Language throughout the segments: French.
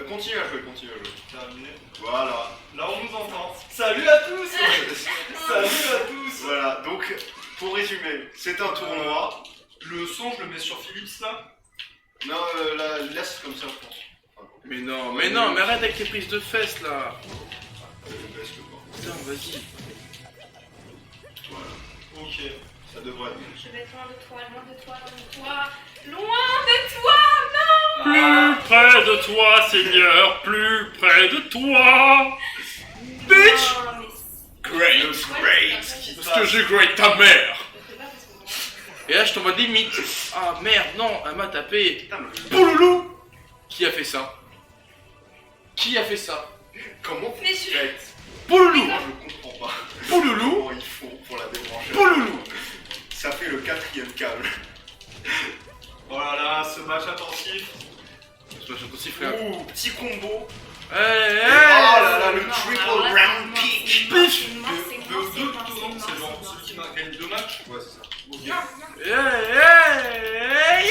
Continue à jouer, continue à jouer. Terminé. Voilà. Là on nous entend. Salut à tous. Salut à tous. Voilà, donc pour résumer, c'est un tournoi. Le son je le mets sur Philips là. Non, la laisse comme ça, je pense. Mais non, mais arrête avec tes prises de fesses là. Putain, vas-y. Voilà, Ok. ça devrait être. Je vais être loin de toi, loin de toi, loin de toi. Loin de toi, non. Plus près de toi, Seigneur, plus près de toi. Bitch. Non, mais Great, great. Parce que j'ai great ta mère. je sais pas parce que Et là, je t'envoie des mythes. Ah merde, non, elle m'a tapé. Putain, mais Pouloulou. Qui a fait ça? Qui a fait ça? comment vous Mais je- faites? Pouloulou. Moi, je comprends pas. Pouloulou. Comment ils font pour la débrancher? Pouloulou. Ça fait le 4ème câble. Oh là là, ce match intensif. Je dois chanter aussi, frère. Ouh, petit combo. Hey, hey. Oh là là, le non, triple alors là, round c'est kick. mort, Pif. c'est mort, c'est De mort, c'est deux mort, tout c'est non, mort, c'est genre c'est celui qui m'a gagné 2 matchs. Ouais, c'est ça. mort. Non, non. Hey, hey,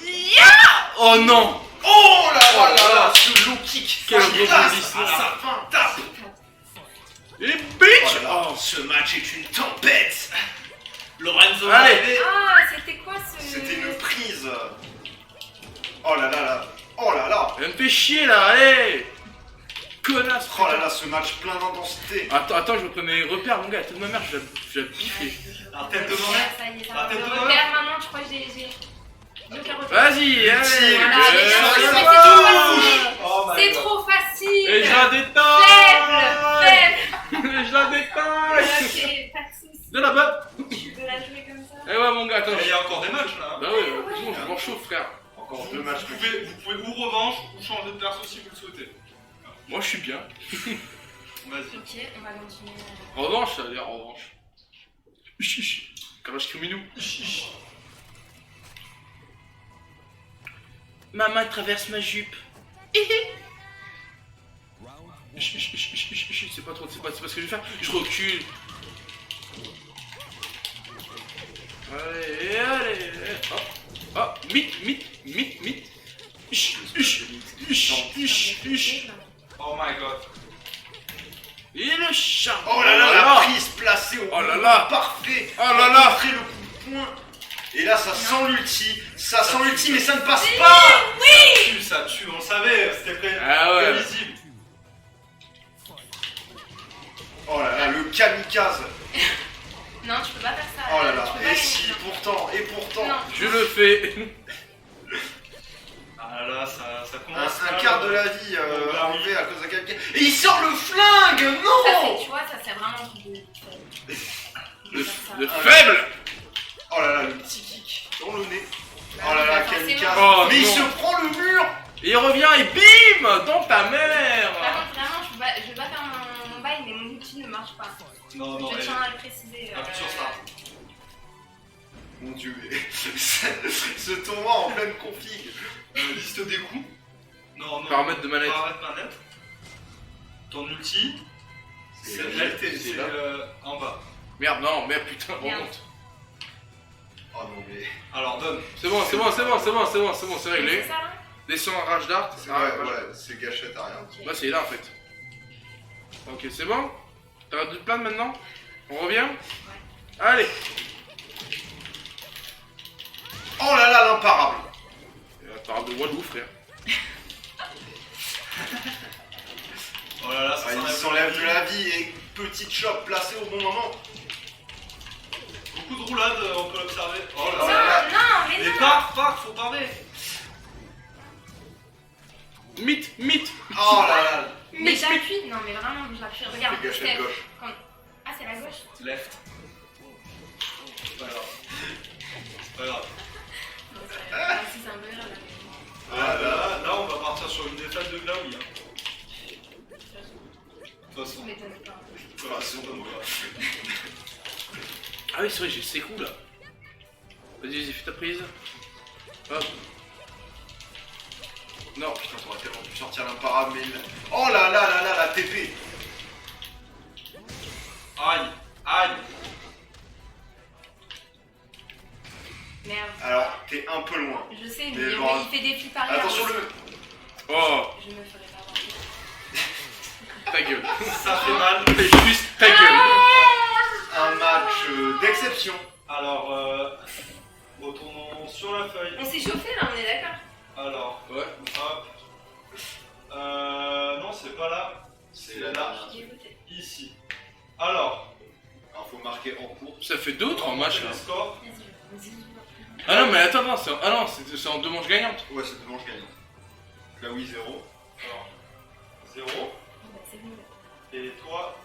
yeah. Oh non. Oh là Oh là là là là. là, ce low kick. Quel rebondissement. rebondissement. Tape. Et Oh bitch. là là, Oh. ce match est une tempête. Lorenzo Allez. Varvé, Ah, c'était quoi ce... c'était une prise. Oh là là là. Oh là là. Elle me fait chier là, allez. Connasse. Oh là là, ce match plein d'intensité. Attends, je reprends mes repères, mon gars, tête de ma mère, je vais biffer. La tête de Ouais, main. ça y est, ça Ah, va. t'es Le dedans repère, maintenant, je crois que j'ai... aucun repère. Vas-y, allez. Voilà, Euh, mais bien sûr, ça mais va. c'est trop facile. Oh my C'est god. trop facile. Et je la détaille. Faible. Je la détaille. Ok, pas de soucis. De là-bas. Tu veux la jouer comme ça? Eh ouais, mon gars, attends. Il y a encore des matchs là. Bah ouais, sinon je m'en chauffe, frère. Encore Vous 2 matchs. vous pouvez ou revanche ou changer de perso si vous le souhaitez. Moi, je suis bien. Vas-y. Ok, on va continuer. Revanche, ça veut dire revanche. Chiche. Kalash Kriminou. Ma main traverse ma jupe. C'est pas trop, c'est pas ce que je vais faire. Je recule. Allez, allez, hop, hop, mythe. Oh my god. Et le chat. Oh là là, la prise placée au Oh là moment là. parfait. Oh là là. Montrer le coup de poing. Et là, ça sent l'ulti. Ça sent l'ulti, mais ça ne passe pas. Ça tue, on le savait, c'était Ah ouais. prévisible. Oh là là, le kamikaze. Non, tu peux pas faire ça. Oh là Tu là. peux pas Et gagner. si, pourtant, et pourtant. Non. Je le fais. Ah là, ça commence. Un mal. quart de la vie Oh, enlevé à cause d'un kamikaze. Et il sort le flingue. Ça, c'est, Non. tu vois, ça c'est vraiment Le faible. Oh là là, le petit kick dans le nez. Oh là là, kamikaze. Oh, Mais il non. se prend le mur. Et il revient et bim dans ta mère. Par contre, vraiment, je vais pas faire mon bail, mais mon outil ne marche pas. Non, non, Je elle- tiens à le préciser. appuie sur ça. Mon dieu, mais ce tournoi en pleine config. Liste des coups. Non, non. Paramètres de manette. Paramètres manette. Ton ulti. C'est c'est là. en bas. Merde, non, merde, putain, Merde. remonte. Oh non, mais. Alors donne. C'est bon, c'est réglé. C'est ça là? Descends un rage d'art. C'est ouais, c'est gâchette à rien. Là, c'est là en fait. Ok, c'est bon? T'arrêtes de te plaindre maintenant? On revient? Allez! Oh là là, l'imparable. Parle de Walou, frère. Oh là là, ça Ah, il s'enlève de la vie et petite chope placée au bon moment. Beaucoup de roulades, on peut l'observer. Oh là Oh là. là là. Non, mais Mais non! pars, faut parler. Mythe! Oh là là. Mais j'appuie! Non, mais vraiment, j'appuie. Regarde, C'est gâchette Steph. gauche. Ah, c'est la gauche? Left. C'est pas grave. C'est pas grave. Ah, si, c'est un peu grave. Ah Là, on va partir sur une défaite de Glaoui. Hein. De toute façon. Ça m'étonne pas. De toute façon, Ah oui, c'est vrai, j'ai ces coups là. Vas-y, fais ta prise. Hop. Non, Putain, t'aurais tellement pu sortir l'imparable, mais. Oh là là là là, la TP. Aïe. Merde. Alors, t'es un peu loin. Je sais, Mais mais bon, il fait des flips arrière. Attention le. Ça fait mal. Fais juste ta gueule. Un match d'exception. Alors, retournons sur la feuille. On s'est chauffé là, on est d'accord. Alors, Ouais. hop. Non, c'est pas là. C'est la là. dernière. J'ai voté. Ici. Alors, Faut marquer en cours. Ça fait 2 ou 3 on matchs fait là. les scores. Vas-y. Ah non, mais attends, non, c'est en 2 manches gagnantes. Ouais, c'est de manche gagnante. Là oui, 0. Alors, 0. C'est bon. Et toi,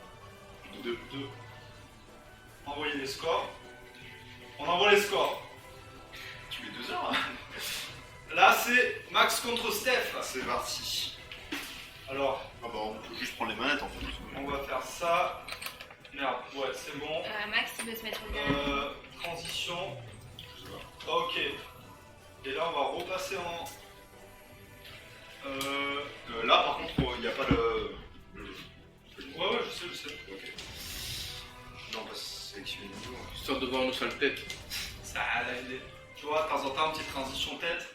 2. 2. Envoyez les scores. On envoie les scores. Tu mets 2 heures. Là, c'est Max contre Steph. C'est parti. Alors, Ah bah on peut juste prendre les manettes en fait. on va faire ça. Merde, ouais, c'est bon. Max, il veut se mettre au derrière. Transition. Ok. Et là, on va repasser en. Là par contre, il n'y a pas le. Ouais, je sais. Ok. Non, on va sélectionner le niveau. Histoire de voir nos sales têtes. Ça a aidé. Tu vois, de temps en temps, petite transition tête.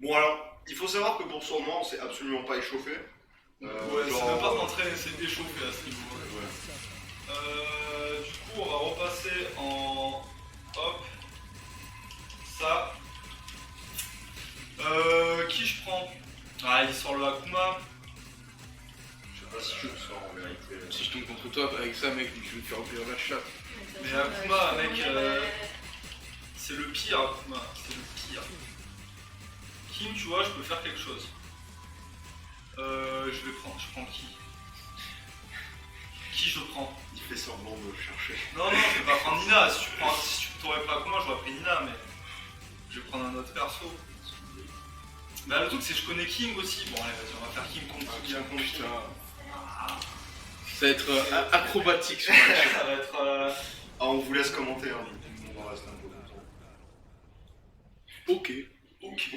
Bon alors, il faut savoir que pour ce tournoi, on s'est absolument pas échauffé. Ouais, c'est même pas s'entraîner, c'est échauffé à ce niveau. Ouais. Du coup, on va repasser en. Hop. Ça. Qui je prends? Ah, il sort le Akuma. Je sais pas si je le sors en vérité. Si je tombe contre toi avec ça, mec, je vais te faire ouvrir la chatte. Mais Akuma, mec, c'est le pire, Akuma. C'est le pire. Kim, tu vois, je peux faire quelque chose. Je prends qui? Qui je prends? Il fait semblant de le chercher. Non, je vais pas prendre Nina. Si tu t'aurais pas Akuma, j'aurais pris Nina, mais je vais prendre un autre perso. Bah, le truc, c'est que je connais King aussi. Bon, allez, vas-y, on va faire King contre King. Putain. Ça va être acrobatique ce match. Ça va être. Ah, on vous laisse commenter, hein, du coup, on va rester un peu longtemps. Ok. Ok.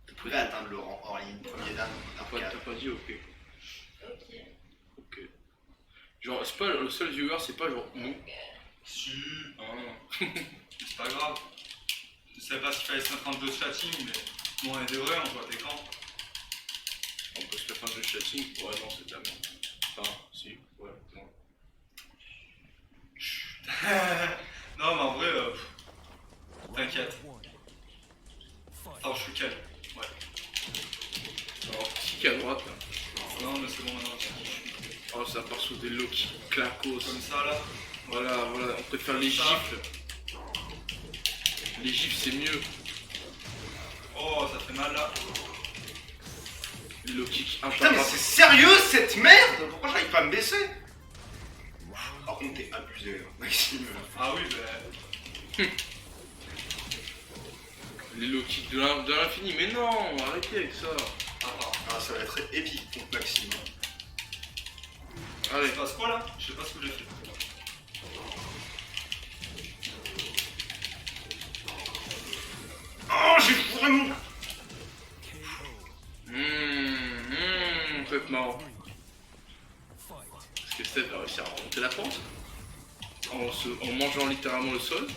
Vous pouvez atteindre le rang hors ligne, premier dan, T'as pas dit ok. Ok. Ok. Genre, c'est pas le seul viewer, c'est pas genre nous. Si. Ah. C'est pas grave. Je savais pas s'il fallait se mettre en jeu de chatting, mais bon, on est des vrais, on joue à d'écran. On peut se faire un jeu de chatting. Ouais, non, c'est de la merde. Enfin, si, ouais, non. Non, mais en vrai, t'inquiète. Attends, je suis calme. Ouais. Alors, kick à droite là. Non, mais c'est bon maintenant. Oh, ça part sous des low kicks clacos. Comme ça là. Voilà, on préfère les Ça. gifles. Les gifles c'est mieux. Oh, ça fait mal là. Les low kicks Putain, mais imparables. c'est sérieux cette merde? Pourquoi j'arrive pas à me baisser? Par contre, t'es abusé, hein, Maxime. Ah oui, bah. Les low kicks de l'infini. Mais non, arrêtez avec ça. Attends. Ah, ça va être épique contre Maxime. Allez. Il se passe quoi là? Je sais pas ce que j'ai fait. Oh, j'ai fourré mon... Ça va être marrant. Parce que Steph va réussir à remonter la pente en mangeant littéralement le sol.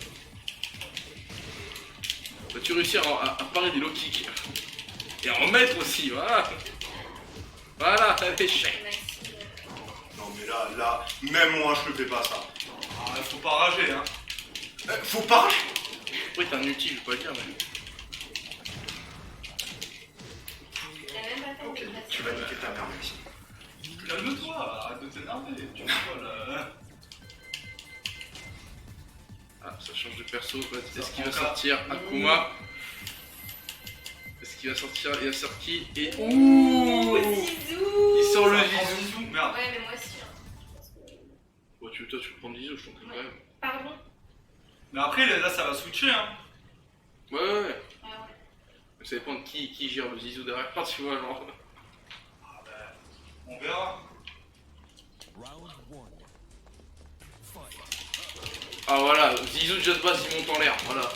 Vas-tu réussir à parer des low kicks et à en mettre aussi, voilà. Voilà, échec. Non mais là, même moi je le fais pas ça. Ah, faut pas rager, hein. Faut pas... Oui, t'es un outil, je vais pas le dire, mais... Ok, tu vas niquer ta mère, Maxime. Calme-toi, arrête de t'énerver. Tu vois là. Ah, ça change de perso. Est-ce qu'il prend va quatre. sortir Akuma? Est-ce qu'il va sortir Yasarki? Et... Ouh, Zizou. il sort le Ça prend Zizou. Zizou, merde. Ouais, mais moi aussi. Hein. Bon, toi, tu peux prendre Zizou, je t'en prie quand même. Pardon. Mais après, là, ça va switcher, hein. Ouais. Ah ouais. Mais ça dépend de qui gère le Zizou derrière, tu vois, genre... Ah bah, on verra. Ah voilà, Zizou Just Bass, il monte en l'air, voilà.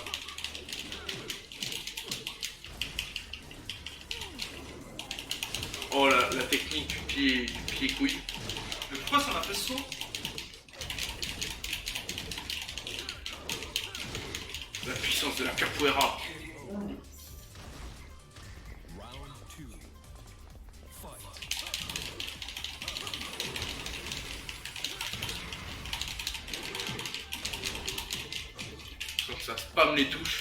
Oh la technique du pied couille. Mais pourquoi ça m'a fait ce saut? La puissance de la capoeira. Spam les touches.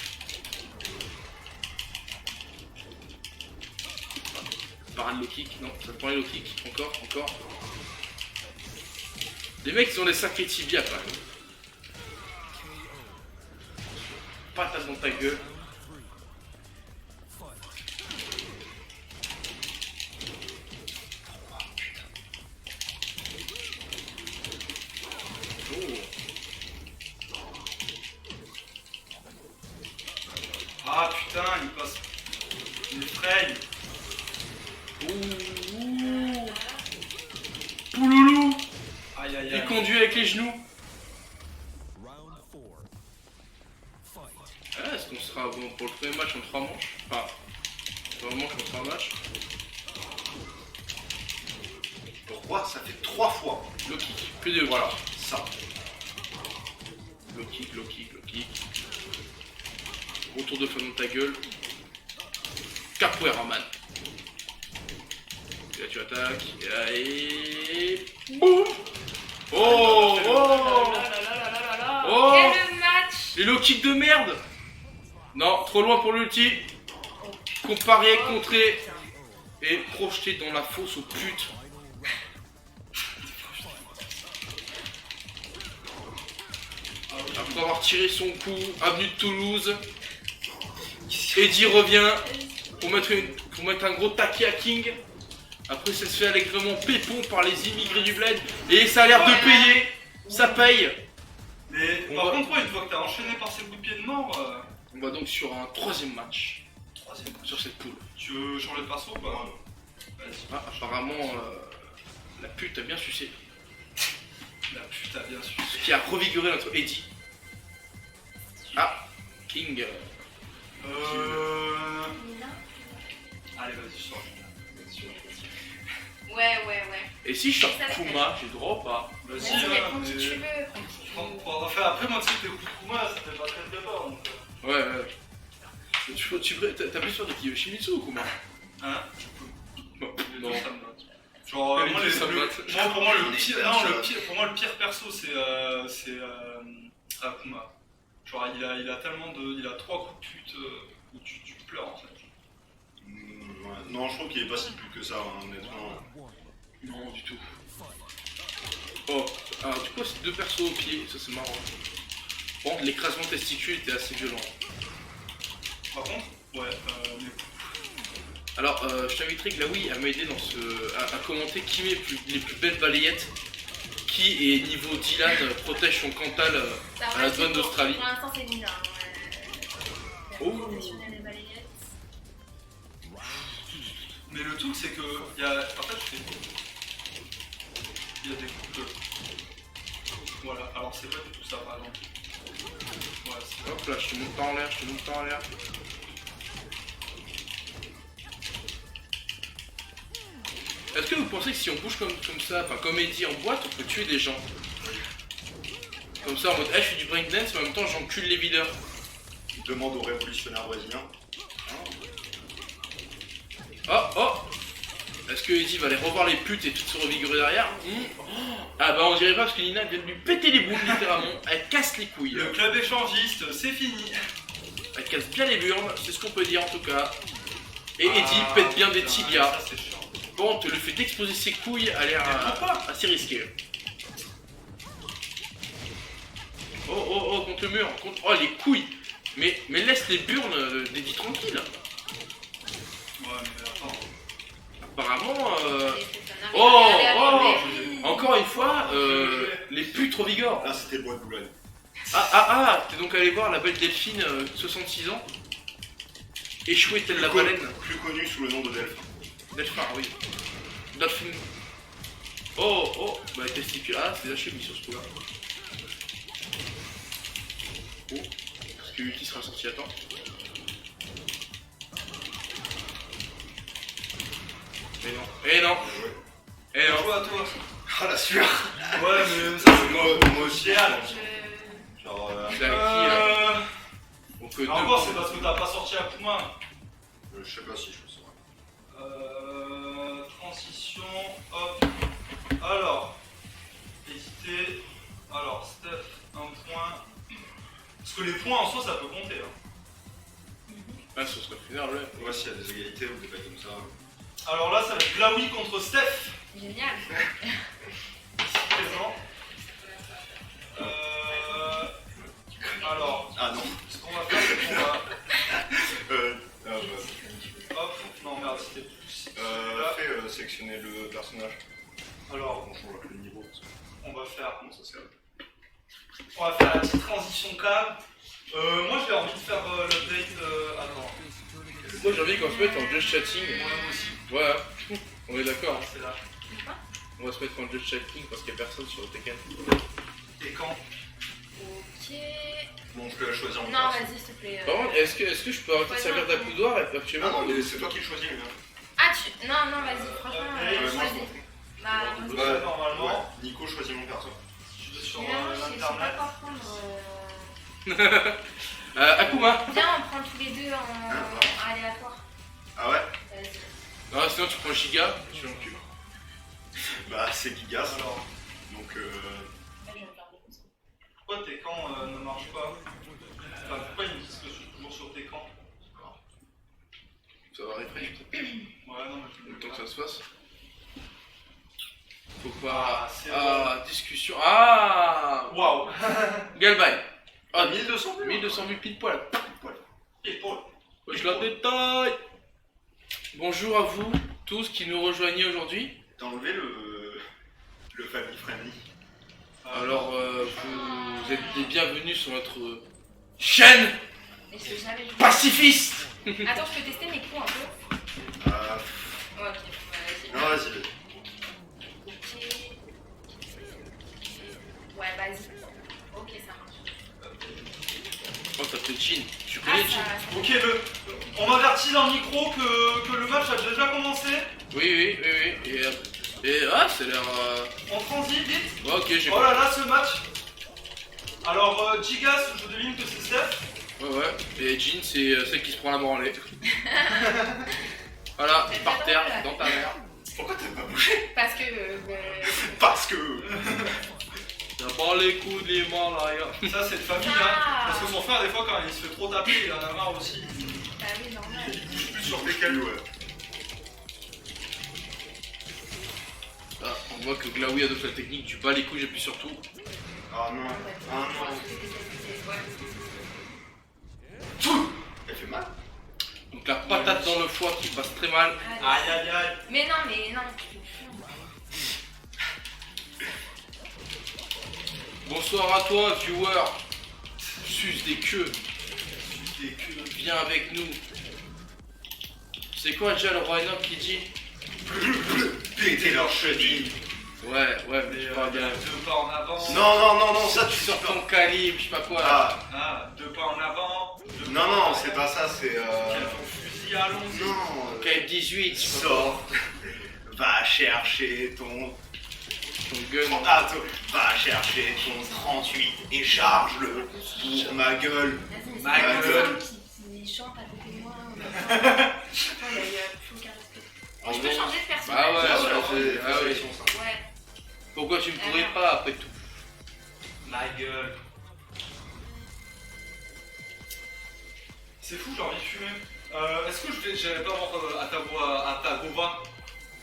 Par un low kick, non, ça prend les low kick, encore. Les mecs ils ont des sacrés tibias quand même. Patate dans ta gueule. Ah putain, il passe. Il fraye. Ouh. Pouloulou. Aïe aïe Il aïe. conduit avec les genoux. Ah, est-ce qu'on sera bon pour le premier match en 3 manches? Enfin, 3 manches en 3 matchs. Le roi, ça fait 3 fois. Low kick, que des voilà. Ça. Low kick. Retour de feu dans ta gueule. Capoeira man. Et là tu attaques. Et là et. Boum. Oh. Quel match! Les low kicks de merde. Non, trop loin pour l'ulti. Comparé, contré et projeté dans la fosse aux putes. Après avoir tiré son coup, avenue de Toulouse, Eddie revient pour mettre un gros taquet à King. Après ça se fait allègrement pépon par les immigrés du bled. Et ça a l'air de payer. Ça paye. Mais On par va- contre, ouais, une fois que t'as enchaîné par ces coups de pied de mort, On va donc sur un 3ème match troisième. sur cette poule. Tu veux changer de perso ou pas? Vas-y. Ah, apparemment, la pute a bien sucé. La pute a bien su. Ce qui a revigoré notre Eddie. Ah, King. Allez, vas-y, sors. Ouais. Et si je sors Kuma, j'ai le droit ou pas? Vas-y, Vas-y, hein, prends qui tu veux. On va faire après, moi, tu sais, tes coups de Kuma, ça fait pas très fort. Donc, Ouais. T'as plus sûr de qui? Shimizu ou Kuma? hein? Non. Non, ça me note. Genre, Les moi, deux, ça me note. pour moi, le Les pire, deux, non, ça le note. pire, pour moi, le pire perso, c'est Akuma. Genre, il a tellement de. Il a 3 coups de pute où tu pleures en fait. Ouais. Non, je trouve qu'il est pas si plus que ça, hein, honnêtement. Non, du tout. Oh, alors du coup, c'est 2 persos au pied, ça c'est marrant. Bon, l'écrasement de testicules était assez violent. Par contre, ouais, mais Alors, je t'inviterai Glaoui à m'aider dans à commenter qui met les plus belles balayettes, qui est niveau Dylan protège son Cantal à la zone d'Australie. Pour l'instant, c'est Nina. Oh. Professionnel des balayettes. Mais le truc c'est que il y a. En fait, il y a des coups de. Voilà, alors c'est pas du tout ça par exemple. Ouais, c'est Hop là, je te monte pas en l'air, Est-ce que vous pensez que si on bouge comme ça, enfin comme Eddie en boîte, on peut tuer des gens? Comme ça en mode, je fais du breakdance, mais en même temps j'encule les videurs. Demande aux révolutionnaires brésiliens. Oh. Est-ce que Eddie va aller revoir les putes et tout se revigorer derrière? Ah bah on dirait pas parce que Nina vient de lui péter les boules littéralement. Elle casse les couilles. Le club échangiste, c'est fini. Elle casse bien les burnes, c'est ce qu'on peut dire en tout cas. Et Eddie pète bien des tibias. Ça c'est chiant. Bon, le fait d'exposer ses couilles a l'air assez risqué. Oh, contre le mur. Oh, les couilles. Mais laisse les burnes d'Eddie tranquille. Ouais, mais attends. Apparemment, Allez, encore une fois, les putes revigorent. Là, c'était le bois de Boulogne. T'es donc allé voir la belle Delphine, 66 ans, échouée telle la baleine. Plus connu sous le nom de Delphin. Delphin, oui. Delphine. Oh, bah les testicules. Ah, c'est lâché mis sur ce coup-là. Oh, parce que Ulti sera sorti à temps. Et non. Joue à toi. Ah, la sueur. Ouais, mais ça c'est Moi aussi, genre... C'est avec qui donc, deux- encore, c'est parce que t'as pas sorti Akuma. je sais pas si je peux savoir. Transition, hop. Alors, hésiter. Alors, Steph, un point. que les points en soi, ça peut compter. Hein. Ah, ce serait plus nerveux. On voit s'il y a des égalités ou des bails comme ça. Alors là, ça va être Glaoui contre Steph. Génial. Ici présent. Alors, Ah non. ce qu'on va faire, c'est qu'on va. Bah, Hop, non merde, c'était plus. fais sélectionner le personnage. Alors, On change le niveau. Parce que on va faire. comment ça se fait? On va faire la petite transition cam. Moi, j'ai envie de faire l'update. Attends. Moi j'ai envie qu'on se mette en just chatting. Moi aussi. Voilà, on est d'accord. C'est là. On va se mettre en just chatting parce qu'il n'y a personne sur le Tekken. Et quand? Ok. Bon, je vais choisir mon Non, perso. vas-y, s'il te plaît. Par contre, est-ce que je peux arrêter de servir d'accoudoir actuellement? Non, mais c'est toi qui le choisis, les gars. Ah, tu. Non, non, vas-y, franchement, Ouais, moi, je choisis. m'en Bah, vas-y. Ouais, normalement. Ouais. Nico choisit mon perso. Je vais sur Évidemment, je sais pas l'internet. quoi prendre. Akuma. Viens, on prend tous les deux en aléatoire. Ah ouais? Vas-y. Non, sinon tu prends Giga, tu l'encules. Bah, c'est Gigas. Alors, Donc, Là, je vais regarder comme ça. pourquoi tes camps ne marchent pas? Enfin, pourquoi ils me disent que je suis toujours sur tes camps? Ça va refresh Ouais, non, mais je le temps que ça se fasse. Faut Ah, pas. c'est Ah, discussion. Ah Waouh! Galbay. Ah, Ah, 1200 vues. 1200 vues pile poil. Épaule. Je la détaille. Bonjour à vous tous qui nous rejoignez aujourd'hui. T'as enlevé le family friendly. Alors, vous êtes les bienvenus sur notre chaîne Mais je sais jamais jouer. pacifiste. Attends, je peux tester mes coups un peu. Ah, Ouais, ok. Ouais, non, vas-y. Ok. Ouais, vas-y. Ok, ça marche. Oh, ça fait Jean. Tu Ah, connais Jean? ça. Ok, on m'avertit dans le micro que le match a déjà commencé. Oui. Et ah, c'est l'air. On transite vite. Ouais, ok, j'ai. Oh là là, ce match. Alors, Gigas, je devine que c'est Steph. Ouais. Et Jean, c'est celle qui se prend la branlée. Voilà, C'est par pas terre, drôle. dans ta mère. Pourquoi t'as pas bougé? Parce que. Parce que. T'as pas les coups de l'Himalaya. Ça, c'est de famille, Ah. hein. Parce que son frère, des fois, quand il se fait trop taper, il en a marre aussi. Bah oui, normal. Il bouge plus sur tes calus, ouais. Ah, on voit que Glaoui adopte la technique du bas les couilles, j'appuie sur tout. Ah non. Ah non. Ouais. Elle fait mal. Donc la patate dans le foie qui passe très mal. Aïe aïe aïe. Mais non, tu peux plus. Bonsoir à toi, viewer. Suce des queues. Viens avec nous. C'est quoi déjà le roi Enoch qui dit? Péter leur cheville. Ouais, mais Mais tu parles bien. 2 pas en avant. Non, ça tu Sur sors ton calibre, je sais pas quoi. Ah, Ah, 2 pas en avant. non, c'est pas ça, c'est Quel bon fusil, allons-y. Non, Calibre 18, je sais pas quoi. sors. Va chercher ton. Ton gun. Ah, va chercher ton 38 et charge-le pour ma gueule. Vas-y, Ma mais c'est gueule. pas qui chante à côté de moi. Attends, il y a plus aucun respect. Oh, je peux changer de personnage. Ah ouais, Ah c'est- ouais, ah oui. Ouais. Pourquoi tu ne pourrais pas après tout? Ma gueule. C'est fou, j'ai envie de fumer. Est-ce que j'allais pas avoir Atagova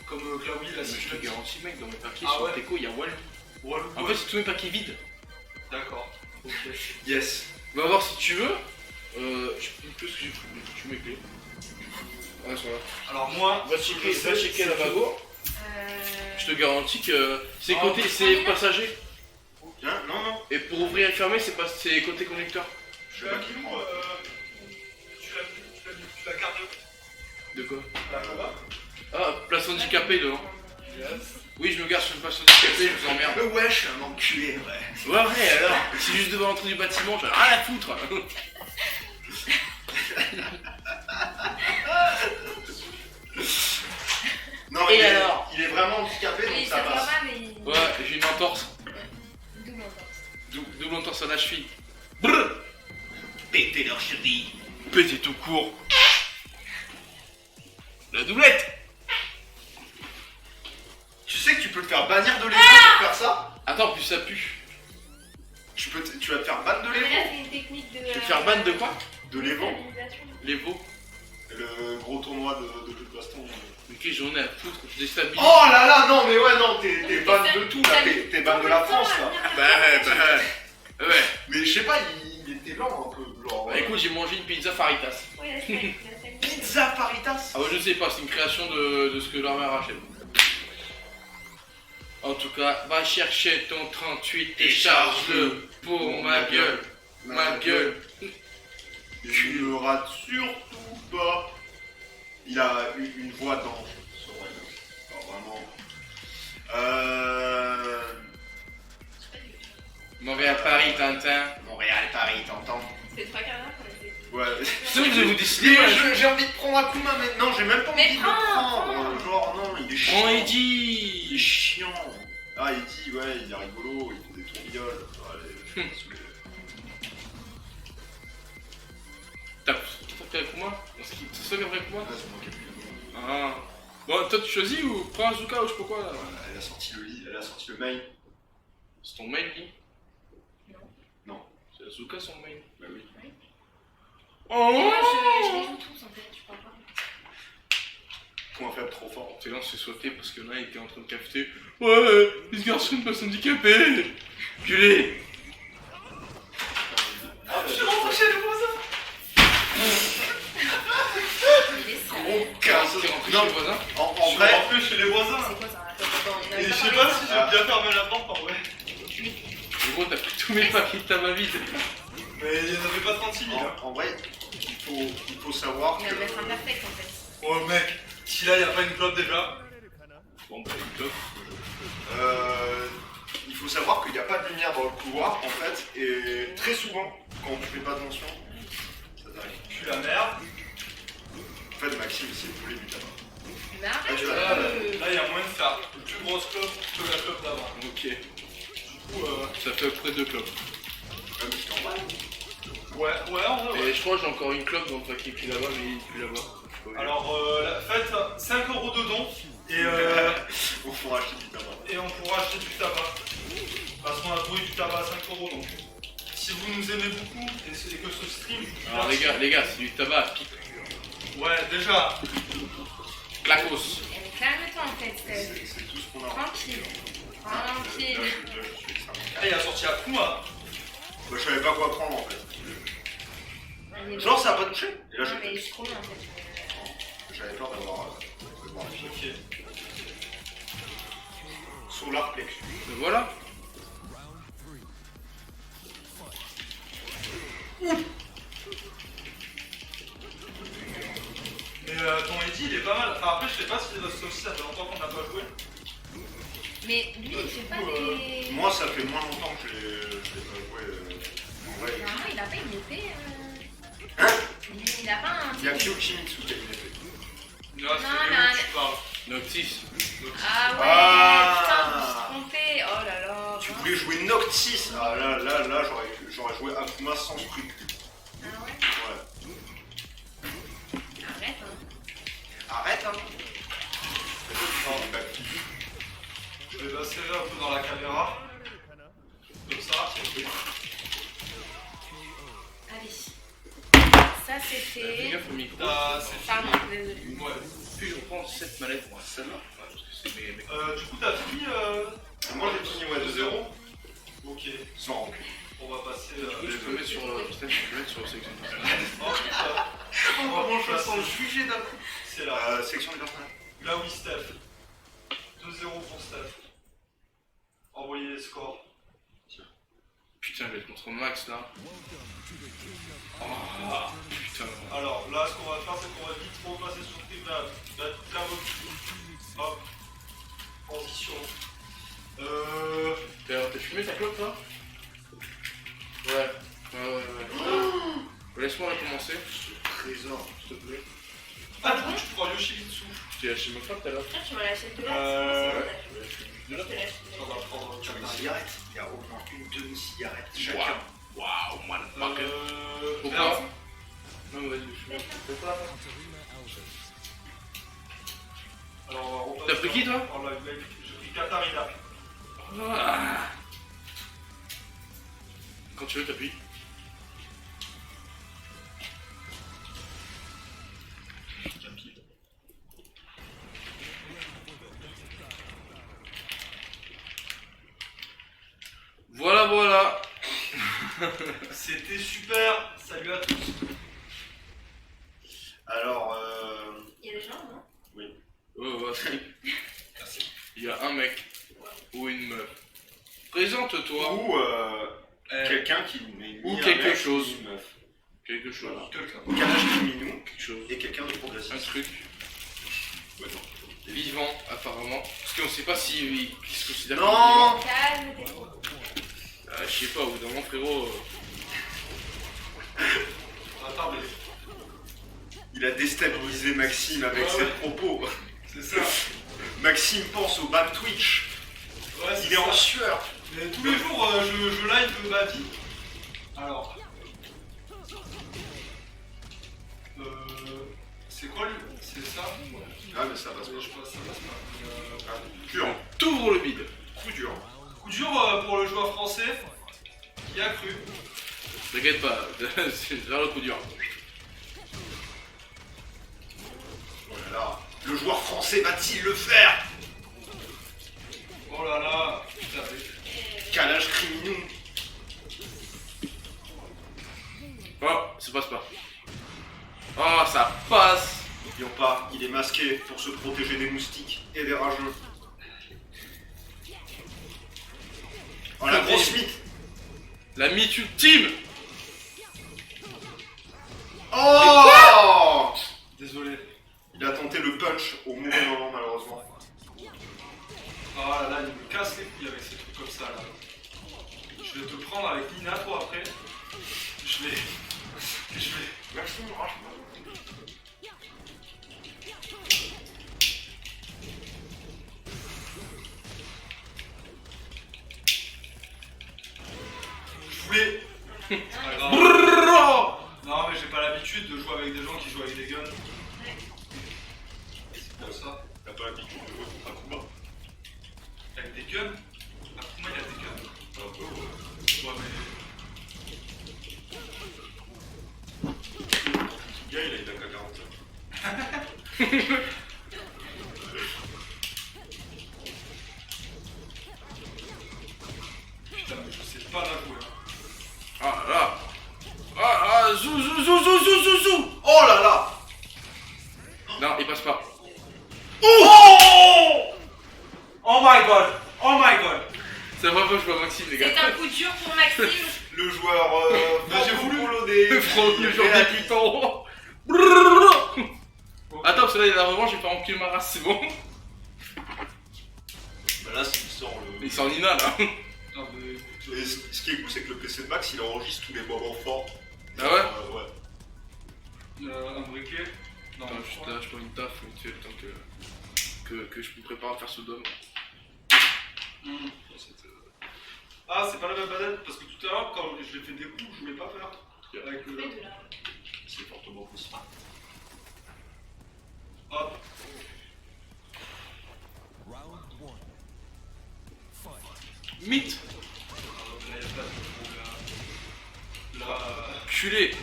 comme Glaoui là si Je je te le dis. garantis, mec, dans mes paquets, Ah sur ouais. Teco, il y a Wall. Walou. En fait, c'est tous mes paquets vides. D'accord. Ok. Yes. On va voir si tu veux. Je sais plus ce que j'ai pris. Tu mets clés. Ouais, ça va. Alors moi, Va checker la bago. Je te garantis que c'est Ah, côté, c'est passager. Hein, non. Et pour ouvrir et fermer, c'est côté conducteur. Je sais pas qui prend. tu l'as carte De quoi? la Atagova. Ah, place handicapée devant. Yes. Oui, je me garde sur une place handicapée, je vous emmerde. Ouais, je suis un enculé, ouais. Ouais, alors, c'est juste devant l'entrée du bâtiment, j'en ai rien à foutre. Non, Et il est- alors il est vraiment handicapé, donc Oui, ça ça va passe. pas, mais. Ouais, j'ai une entorse. Double entorse. Double entorse à la cheville. Brrr. Péter leur cheville. Pété tout court. La doublette. Tu sais que tu peux le faire bannir de l'écran pour faire ça? Attends, plus ça pue. Je tu vas te faire ban de Mais là, l'Evo. c'est une technique de. Je vais te faire ban de quoi? De l'Evo. stabilisation. Les veaux. Le gros tournoi de jeux de baston. Mais qu'est-ce que j'en ai à foutre? Je déstabilise. Oh là là, non mais ouais, non, t'es ban de tout là, t'es ban de la France là. Bah, ouais. Mais je sais pas, il était lent un peu. Genre, Bah écoute, j'ai mangé une pizza Faritas. Ouais, c'est Pizza Faritas. Ah ouais, je sais pas, c'est une création de ce que leur mère achète. En tout cas, va chercher ton 38 et charge-le pour ma gueule. Ma gueule. Tu ne rates surtout pas. Il a une voix d'ange, ce roi. Alors vraiment. Montréal-Paris, Tintin. Montréal-Paris, t'entends? C'est 3 quarts d'heure qu'on a fait. Ouais. C'est vrai que vous avez décidé. Mais j'ai envie de prendre Akuma, mais non, j'ai même pas Mais envie de le prends. prendre. Genre, non, il est chiant. Prends Il est Eddie. chiant. Ah, Eddie, ouais, il est rigolo, il fait des tourbillolles. Allez, saoulé. T'as pris Akuma? C'est ça qui a pris Akuma? Ouais, c'est moi qui ai pris le mot. Ah. Bon, toi tu choisis ou prends Azuka ou je sais pas quoi là? Elle a sorti le lit, elle a sorti le mail. C'est ton main qui? Non. Non. C'est Azuka son main. Bah oui. Oh. Moi, je les joue tous en fait, tu crois pas. Point faible trop fort. C'est là, on s'est sauté parce que là il était en train de capter. Ouais, ce garçon passe handicapé. Culé. Je suis rentré chez le voisin. Il est sale. Gros casse. T'es rentré Non, chez le voisin? en Je suis vrai, rentré chez les voisins. C'est quoi ça? Attends, Et je sais pas si j'ai bien fermé la porte en vrai. Gros, t'as pris tous mes paquets de tabac vide. Mais il y en avait pas 36 000. hein. en vrai, il faut savoir Il va me mettre un que. perfect en fait. Oh mec, si là y a pas une clope déjà. Bon, bah, top. Il faut savoir qu'il n'y a pas de lumière dans le couloir en fait, et très souvent, quand tu fais pas attention, ça t'arrive. Je suis la merde. En fait, Maxime, c'est de voler du tabac. Mais arrête. tu Là y a moyen de faire une plus grosse clope que la clope d'avant. Ok. Du coup, Ça fait à peu près 2 clopes. Même si t'en vas. ouais, en vrai, ouais. Et je crois que j'ai encore une clope dans le paquet qui est là-bas, mais il est plus là-bas. Alors, faites 5 € de dons et, On pourra acheter du tabac. et on pourra acheter du tabac. Parce qu'on a trouvé du tabac à 5 € donc. Si vous nous aimez beaucoup et que ce stream. Alors les gars, c'est du tabac à pipe. Ouais, déjà. Clacos. Mais calme-toi en fait, Steph. C'est tout ce qu'on a. Tranquille. Là, Tranquille. je suis extrêmement Ah, il a sorti Akuma. Bah, je savais pas quoi prendre en fait. Allez, Genre, ça a pas touché. Et là, non, mais j'ai je suis trop bien en fait. j'avais peur d'avoir la fille. Ok. Solar Plexus. Mais voilà. Mais ton Eddie il est pas mal. Enfin, après, je sais pas si ça fait longtemps qu'on n'a pas joué. Mais lui, il fait pas des. Moi, ça fait moins longtemps que je l'ai pas joué. En vrai. Normalement, il a pas une épée. Hein? Il a pas un. Il y a Kyokimitsu qui a une épée. Non, Non, c'est là, lui que tu parles. Noctis. Ah ouais, Ah. putain, je me suis trompée. Oh là là. Tu voulais jouer Noctis. Ah là, j'aurais joué Akuma sans scrupule. Ah ouais. Ouais. Arrête, hein. Arrête, hein. Je vais basserrer un peu dans la caméra. Comme ça. Allez. Ça, c'est Fais fait. gaffe au micro. C'est Pardon, désolé. Ouais. Puis je prends cette mallette, moi, celle-là. Ouais, parce que c'est mes. Du coup, t'as fini Moi, j'ai fini, ouais, 2-0. Ok. Sans rancune. On va passer. Je peux mettre sur. Peut-être je peux mettre sur section. Oh putain. Vraiment, je me sens jugé d'un coup. C'est là. Section du personnage. Là oui, Steph. 2-0 pour Steph. Envoyez les scores. Putain, je vais être contre Max là. Oh, putain. Alors là, ce qu'on va faire, c'est qu'on va vite repasser sur la hop. Transition. T'as fumé ta clope là? Ouais. Laisse-moi la commencer. Trésor, s'il te plaît. Ah, du coup, tu prends Yoshimitsu. Tu as acheté ma clope tout à l'heure? Ah, tu m'as lâché de là. Je te lâche. On va prendre Une cigarette. Il y a au moins une demi-cigarette chacun. Waouh, motherfucker. merde. Pourquoi? Non, vas-y, je fume. Pourquoi? Alors, on va repasser. T'as pris qui, toi? En live, j'ai pris Katarina. Ah. Quand tu veux, t'appuies. Voilà, voilà. C'était super. Salut à tous. Alors, Il y a des gens, non? Ouais, Merci. il y a un mec ou une meuf. Présente-toi. ou quelqu'un qui n'est Ou ni un quelque mec, chose. ni une meuf. Quelque chose. Quelqu'un. Canage Criminou Quelque chose. et quelqu'un de Un progressiste. truc Ouais, non. vivant, apparemment. Parce qu'on sait pas si il se considère Non. comme vivant. Calme-toi. Je sais pas, au bout d'un moment, frérot. Attendez. Il a déstabilisé Maxime avec Ouais, ses ouais. propos. C'est ça. Maxime pense au ban Twitch. Ouais, Il est en sueur. Mais tous les jours, je live ma vie. Alors. C'est quoi lui? C'est ça? Ouais. Ah, mais ça passe Je pas. sais pas, ça passe pas. Ah, dur. T'ouvres le bide. Coup dur. Coup dur pour le joueur français qui a cru. T'inquiète pas, c'est vraiment le coup dur. Oh là là. Le joueur français va-t-il le faire? Oh là là, putain. Canage Criminou. Oh, ça passe pas. Oh, ça passe. N'oublions pas, il est masqué pour se protéger des moustiques et des rageux. Oh la grosse mythe. La mythe ultime. Oh. Désolé. Il a tenté le punch au mauvais moment malheureusement. Oh là là, il me casse les couilles avec ces trucs comme ça là. Je vais te prendre avec Nina toi après. Je vais. Merci, franchement. Je voulais. C'est pas grave. Brrrr. Non mais j'ai pas l'habitude de jouer avec des gens qui jouent avec des guns. C'est pour ça. T'as pas l'habitude de jouer contre Akuma? Avec des guns. Akuma il a des guns. Un peu, ouais. Ouais mais. Ce gars, il a une AK-47. Putain mais je sais pas la jouer. Ah là. Ah, zou, zou, zou, zou, zou, zou, zou. Oh là là. Non, il passe pas. Oh! Oh my god! Oh my god! C'est la première fois que je vois Maxime, les gars. C'est un coup dur pour Maxime. Le joueur Bah, j'ai voulu. frauder. Franck, le genre débutant. Brrrr. Attends, parce que là, il y a la revanche, j'ai pas rempli ma race, c'est bon. Bah là, il sort le. Il sort Nina, là. Non mais. Et ce qui est cool, c'est que le PC de Max, il enregistre tous les moments forts. Ah ouais? Ouais. Un briquet? Non, Attends, juste là, je prends une taf, vite fait, le temps que je me prépare à faire ce dôme. Hmm. Ah, c'est pas la même banane parce que tout à l'heure, quand je l'ai fait des coups, je voulais pas faire. Avec le. Fais de là. C'est fortement possible. Hop. Mythe. Là, y a pas de trou, là. Là. Culé.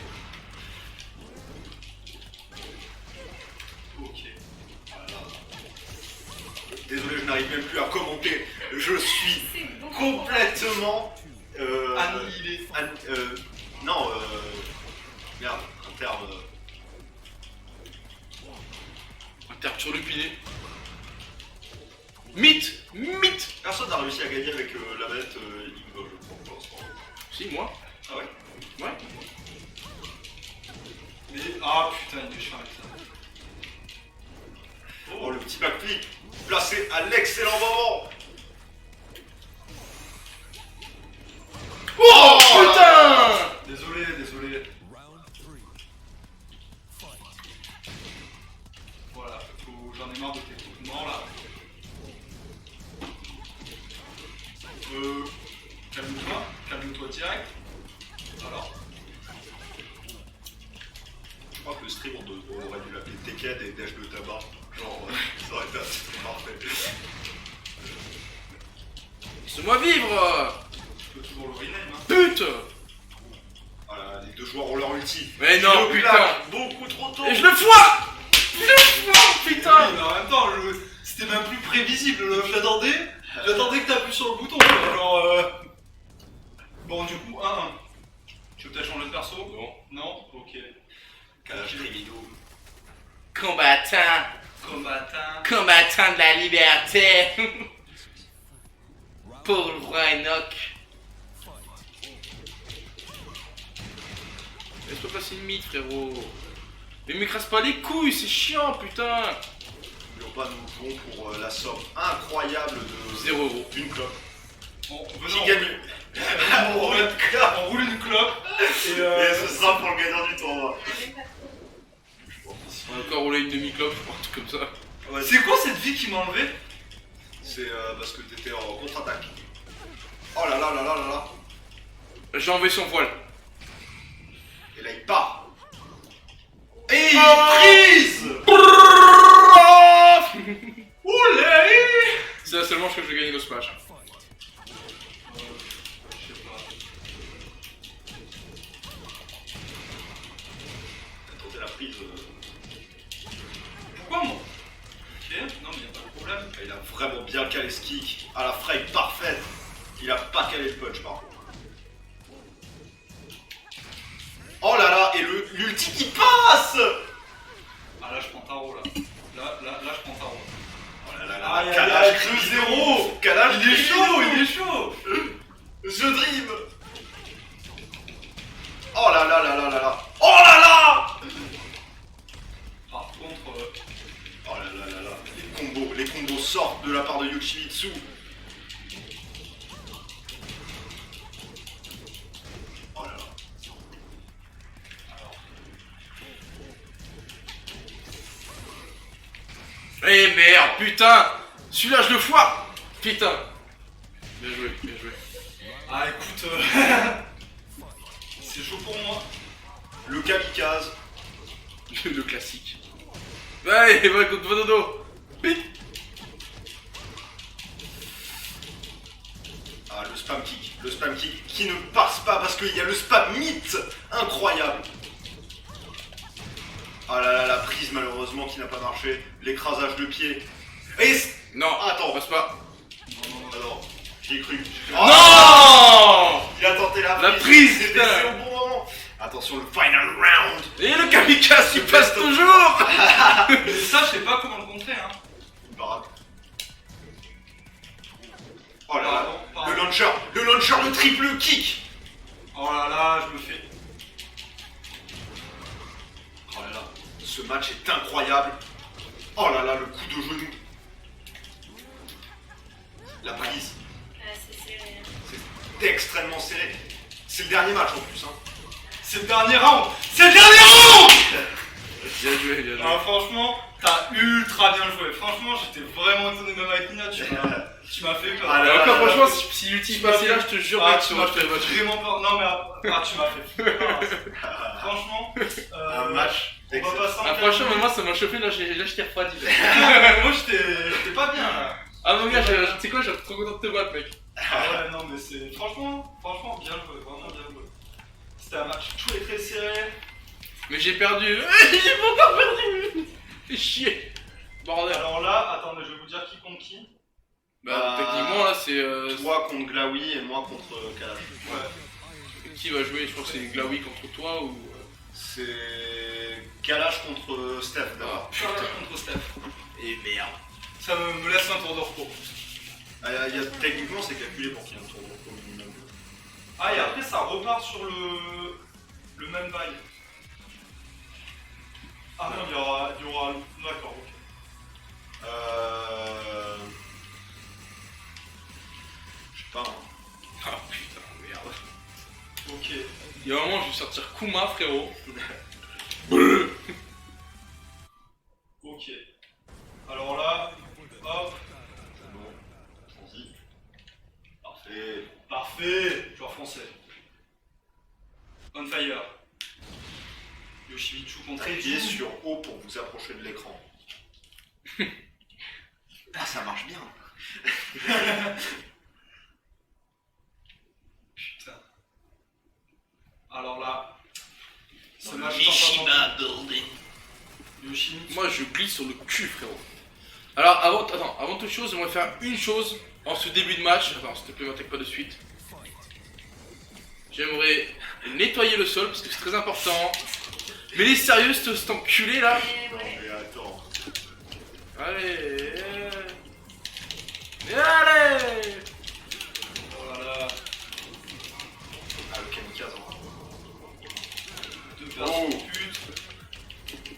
Ok. Voilà. Désolé, je n'arrive même plus à commenter. Je suis C'est beaucoup. complètement. Annihilé. Non, merde, un terme. Un terme surlupiné. Mythe. Mythe. Personne n'a réussi à gagner avec la manette Ingo, je crois, pour l'instant. Si, moi. Ah ouais? Ouais. Mais. Ah putain, il est chiant avec ça. Oh, le petit backflip placé à l'excellent moment. Oh, putain. Désolé, désolé. Voilà, j'en ai marre de tes mouvements là. Calme-toi direct. Alors. Je crois que le stream, on aurait dû l'appeler Tekken et Dash de tabac. Genre, ça aurait été assez parfait. Laisse-moi vivre. Tu peux toujours le rename, hein. Pute. ulti. Mais non, Il le putain. claque beaucoup trop tôt. Et je le foire. Putain. Oui, mais en même temps, c'était même plus prévisible. J'attendais que t'appuies sur le bouton. Quoi. Genre. Bon, du coup, 1-1. Tu veux peut-être changer de perso? Non. Non? Ok. Kalash Trivido. Combattant. Combattant de la liberté. Pour le roi Enoch. Laisse-moi passer une mythe, frérot. Mais m'écrase pas les couilles, c'est chiant, putain. Urban, nous jouons pour la somme incroyable de 0 € d'une clope. Bon, Qui venons. gagne On roule une clope. Et Et ce sera pour le gagnant du tournoi. On a encore roulé une demi-clope, je crois, un truc comme ça. Ouais, C'est quoi cette vie qui m'a enlevé? c'est parce que t'étais en contre-attaque. Oh là là là là là là. J'ai enlevé son voile. Et là il part. Et il Oh prise. Oulé! C'est la seule manche que je vais gagner le smash. Je sais pas. T'as tenté la prise. Pourquoi moi? Ok, non mais y'a pas de problème. Il a vraiment bien calé ce kick. À la frame parfaite. Il a pas calé le punch par contre. Oh là là, et l'ulti qui passe. Ah là je prends tarot là. Là je prends tarot. Oh là là là, Aïe, aïe, Kalash aïe, Trivido. 2-0. Kalash Il est Trivido. chaud, il est chaud. Je dream. Oh là là là là là là. Oh là là. Par contre, Oh là là là là. Les combos sortent de la part de Yoshimitsu. Oh là là. Eh merde, putain. Celui-là, je le foire. Putain. Bien joué, bien joué. ah écoute, c'est chaud pour moi. Le kamikaze. Le classique. Ouais, va contre Vododo. Vite. Ah, le spam kick. Le spam kick qui ne passe pas parce qu'il y a le spam mythe. Incroyable. Ah là là, la prise malheureusement qui n'a pas marché. L'écrasage de pied. Et... Non, Attends. passe pas. Alors, j'y ai cru. Non. Il a tenté la La prise. prise, C'est putain. au bon moment. Attention, le final round. Et le kamikaze, il passe toujours. Mais ça, je sais pas comment le contrer, hein. Une parade. Oh là là. Pardon. Le launcher, le triple kick. Oh là là, je me fais. Oh là là, ce match est incroyable. Oh là là, le coup de genou. La prise, Ah, c'est serré. c'est extrêmement serré. C'est le dernier match en plus. Hein. C'est le dernier round. C'est le dernier round. Bien joué, bien joué. Ah, franchement, t'as ultra bien joué. Franchement, j'étais vraiment étonné même avec Nina. Tu m'as fait peur. Ah Et là, encore, là, franchement, là, si l'ultime passait là, je te jure, Ah, mec, tu moi m'as je te fait le match. vraiment peur. Non, mais tu m'as fait peur. Franchement, Un match on va excellent. passer en Ah, franchement, mais moi ça m'a chauffé, là je t'ai refroidi. Moi, j'étais pas bien là. Ah, mon gars, tu sais quoi, j'ai trop content de te battre, mec. Ah ouais, non, mais c'est. Franchement, bien joué. Vraiment bien joué. C'était un match très serré. Mais j'ai perdu. J'ai pas encore perdu. Fais chier. Bordel. Alors là, attendez, je vais vous dire qui contre qui. Bah, techniquement, là, c'est. Toi contre Glaoui et moi contre Kalash. Ouais. Qui va jouer? Je crois que c'est Glaoui contre toi ou. C'est Kalash contre Steph d'abord. Putain, contre Steph. Et merde. Ça me laisse un tour de repos. Techniquement, c'est calculé pour qu'il y ait un tour de repos minimum. Ah, et après, ça repart sur le même bail. Ah non, il y aura. D'accord, ok. Je sais pas. Hein. Ah putain, merde. Ok. Il y a un moment, je vais sortir Kuma, frérot. Ok. Alors là, hop. C'est bon. Transi. Parfait. Parfait. Joueur français. On fire. Yoshimitsu contre Appuyez sur O pour vous approcher de l'écran. Ah, ça marche bien. Putain. Alors là, sur le cul, frérot. Alors, avant toute chose, j'aimerais faire une chose en ce début de match. Attends, s'il te plaît, m'attaque pas de suite. J'aimerais nettoyer le sol parce que c'est très important. Mais les sérieux, cet enculé là. Mais ouais. Mais attends. Allez. Et allez. Voilà. Ah, le kamikaze encore. Deux personnes Oh. putes.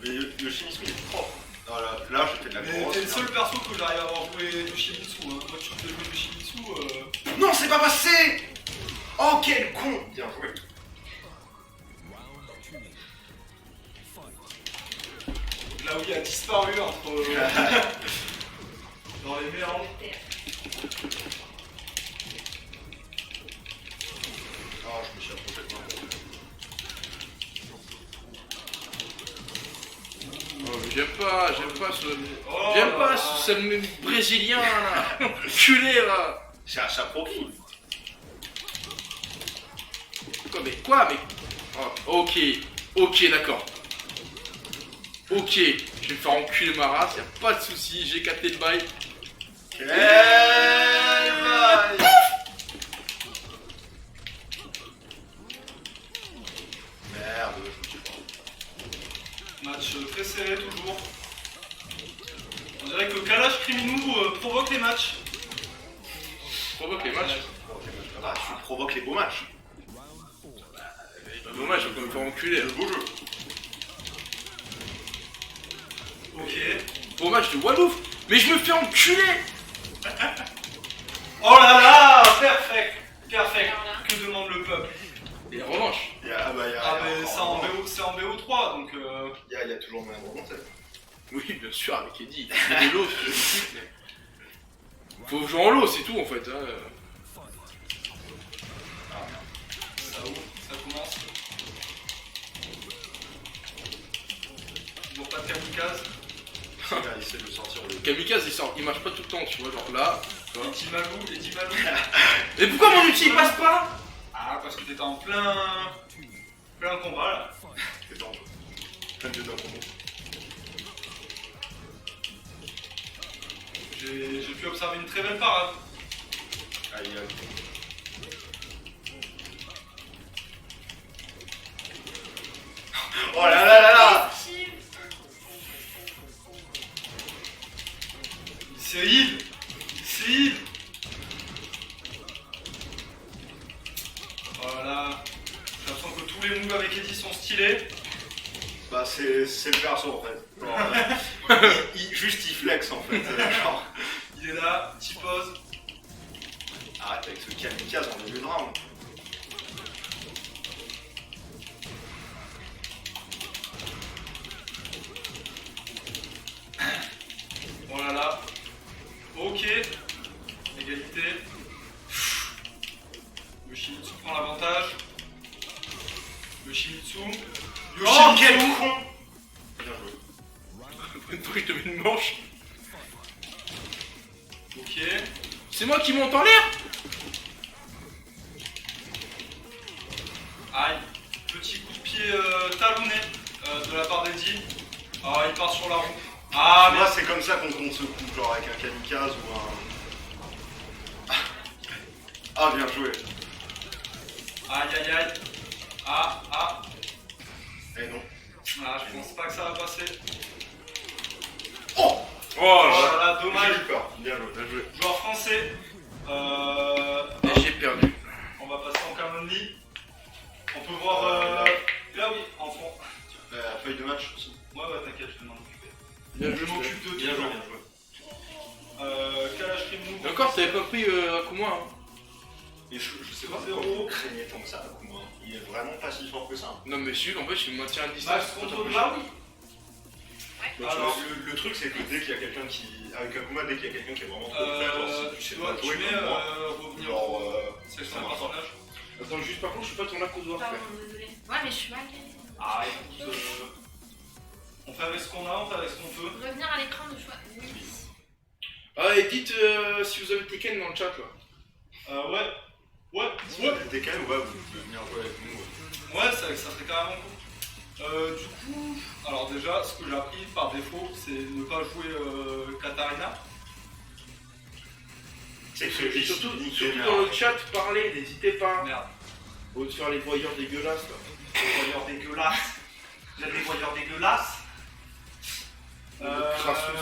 Mais Yoshimitsu il est propre. Non, là j'ai fait de la Mais grosse. t'es le seul perso que j'arrive à avoir joué Yoshimitsu. Hein. Moi, tu peux jouer Yoshimitsu. Non, c'est pas passé. Oh, quel con. Bien joué. Là où il a disparu entre. dans les méandres. Oh, je me suis approché de moi. Oh, mais j'aime pas ce. Oh J'aime là pas là. ce brésilien là. Culé là. C'est à sa profit. Quoi mais. Oh, ok, d'accord. Ok, je vais me faire enculer ma race, y'a pas de soucis, j'ai capté le bail. Quel bail. Merde, je me suis pas. Match très serré toujours. On dirait que Kalash Kriminou provoque les matchs. Provoque les matchs. Ah, tu provoques les beaux matchs. Dommage, je vais me faire enculer. Le beau jeu. Ok. Beau match de Wallouf. Mais je me fais enculer. Oh là là, perfect. Perfect. Alors là. Que demande le peuple? Et la revanche. Il y a, Ah mais c'est en BO3 donc Il y a toujours moyen de remonter. Oui, bien sûr, avec Eddie. Il fait de l'eau, c'est magnifique, mais... Faut jouer en l'eau, c'est tout en fait. Hein. ça ouvre, ça commence. Toujours pas de kamikaze. Il essaie de sortir le. Kamikaze, il marche pas tout le temps, tu vois, genre là. tu vois. Et Dimalou. Mais pourquoi mon outil il passe pas? Ah parce que t'étais en plein combat là. C'est dans plein de dedans. J'ai pu observer une très belle parade. Aïe aïe. Oh là là là là. C'est heal. C'est heal. Voilà. J'ai l'impression que tous les moves avec Eddie sont stylés. Bah c'est le perso en fait. Genre, juste il flex en fait. Genre. Il est là, petit pose. Arrête avec ce kamikaze en début de round. Oh là là. Ok. Égalité. Yoshimitsu prend l'avantage. Yoshimitsu. Oh quel con. Bien joué. Une fois que je te mets une manche. Ok. C'est moi qui monte en l'air. Aïe. Petit coup de pied talonné de la part d'Eddie. Ah, il part sur la roue. Ah, mais Moi c'est comme ça qu'on compte ce coup, genre avec un kamikaze ou un. Ah bien joué. aïe aïe aïe. Ah. Eh non. Ah, je pense pas que ça va passer. Oh. Oh Oh là. là là, dommage. J'ai eu peur. Bien joué. Bien joué. Joueur français. Et j'ai perdu. On va passer en Camonly. On peut voir. Là oui, en fond. La feuille de match aussi. Ouais, t'inquiète, je vais m'en occuper. Bien Je joué. m'occupe de tout. Bien joué, bien joué. Kalash Kriminou. Et encore, t'avais pas pris un coup moins. Hein. Et je sais pas Zéro. pourquoi vous craignez tant que ça, moi. Il est vraiment pas si fort que ça. Non, mais celui en fait, je me maintiens à distance. Max contre Blaoui. Donc, Alors, le truc c'est que dès qu'il y a quelqu'un qui. Avec Akuma, dès qu'il y a quelqu'un qui est vraiment trop prêt, genre si tu sais pas tu jouer mets comme moi, revenir. genre. Sélectionner un personnage. Attends, juste par contre, je suis pas ton accoudoir. Pardon, désolé. Ouais, mais je suis mal. Ah, écoute. On fait avec ce qu'on a, on fait avec ce qu'on peut. Revenir à l'écran de choix. Oui. Ah, et dites si vous avez Tekken dans le chat là. Ouais. Si vous êtes Tekken, ouais, vous pouvez venir jouer avec nous. Ouais, ça serait carrément cool. Du coup, alors déjà, ce que j'ai appris par défaut, c'est ne pas jouer Katarina. C'est Et surtout nickel. dans le chat, parlez, n'hésitez pas. Merde. Au lieu de faire les voyeurs dégueulasses là. Des voyeurs dégueulasses. Il y a des voyeurs dégueulasses. Crassus.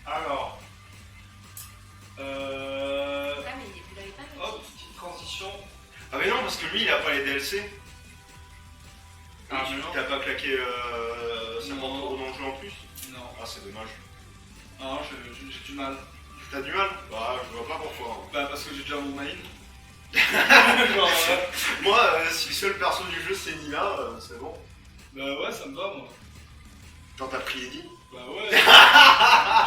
Alors. Ah, mais vous l'avez pas noté. Hop, petite transition. Ah mais non, parce que lui, il a pas les DLC. Ah, Tu mais non. t'as pas claqué 50 Non. € dans le jeu en plus. Non, Ah, c'est dommage. non, j'ai du mal. T'as du mal? Bah, je vois pas pourquoi. Bah, parce que j'ai déjà mon main. Genre, moi, si le seul perso du jeu c'est Nina, c'est bon. Bah, ouais, ça me va, moi. Genre, t'as pris Eddie, Bah, ouais. Ça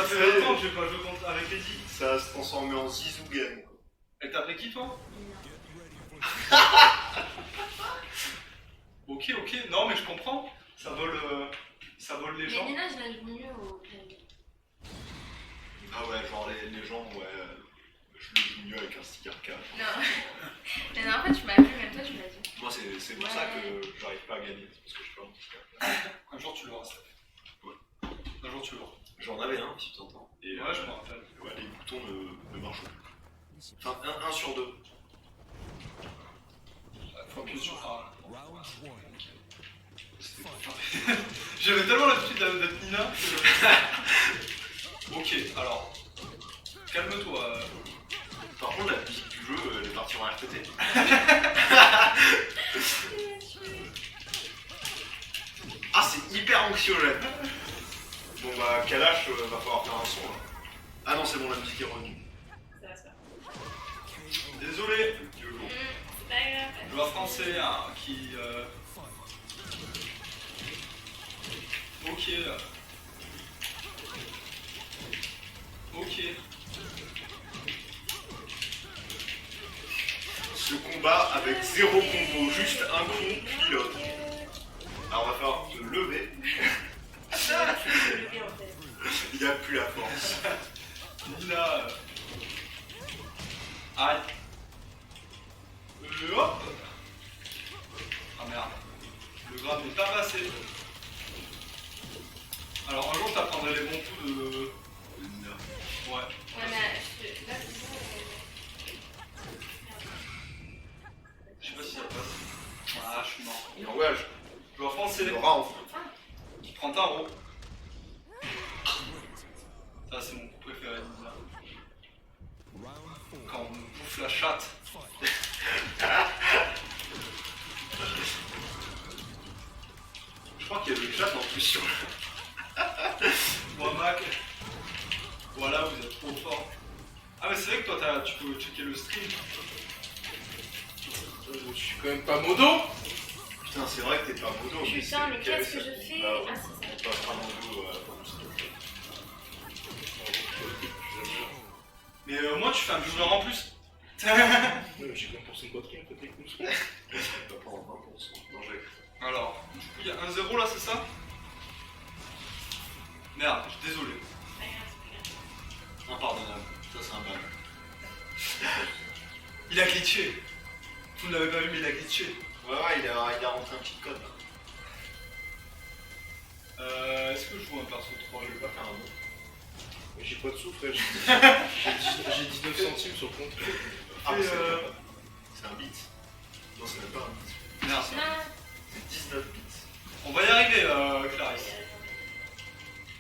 fait longtemps que j'ai pas joué contre avec Eddie. ça va se transformer en Zizou game. Quoi. Et t'as pris qui, toi? Non. Ok, non, mais je comprends. Ça vole les Mais gens. Nina, je la joue mieux au clavier. Ah ouais, genre les gens, ouais, je le joue mieux avec un sticker K. Non. La dernière fois, tu m'as appelé, même toi, tu m'as dit. Moi, c'est pour ça que j'arrive pas à gagner, c'est parce que je suis pas un sticker K. Un jour, tu l'auras, ça. Ouais. Un jour, tu l'auras. J'en avais un, si tu t'entends. Et Ouais, je me rappelle. ouais, les boutons ne marchent plus. Enfin, 1 sur 2. Faut appuyer sur A. J'avais tellement l'habitude d'être Nina que... Ok, alors... Calme-toi. Par contre, la musique du jeu, elle est partie en RTT. Ah, c'est hyper anxiogène. Bon bah, Kalash, va falloir faire un son là. Ah non, c'est bon, la musique est revenue. Ça va se faire. Désolé, Dieu jour. C'est pas grave. je vois français hein, qui... Ok. Ok. Ce combat avec 0 combo, juste un coup, puis l'autre. Alors, on va falloir te lever. Je suis levé en fait. Il a plus la force. Nina. Aïe. Hop. Ah merde. Le grade n'est pas passé. Alors un jour je t'apprendrai les bons coups de... Ouais. Ouais, mais là, c'est bon. Je sais pas si ça passe. Ah, je suis mort. Et en ouais, Je vois français. je l'aura enfin. Prends ta roue. Ça c'est mon coup préféré Nina. Quand on me bouffe la chatte. Je crois qu'il y a le chat en plus sur le... Moi Mac. Voilà, vous êtes trop fort. Ah mais c'est vrai que toi tu peux checker le stream. Je suis quand même pas modo. Putain, c'est vrai que t'es pas modo. Putain, mais c'est lequel, qu'est-ce que ça je fais? Bah, Ah, c'est ça. on passera modo comme ça. Mais moi tu fais un doubleur en plus. J'ai 20% de batterie à côté de nous. T'as pas en 20%. Non, j'ai... Alors, du coup il y a 1-0 là, c'est ça? Merde, je suis désolé. C'est pas grave, c'est pas grave. Impardonnable. Ça, c'est un ban. Il a glitché. Vous ne l'avez pas vu, mais il a glitché. Ouais, il a rentré un petit code là. Est-ce que je joue un perso 3? Je vais pas faire un bon. J'ai pas de sous, frère. J'ai 19 centimes sur le compte. Ah, mais euh, c'est un bit. Non, c'est même pas un bit. Merde. Non. C'est 19 bits. On va y arriver, Clarisse.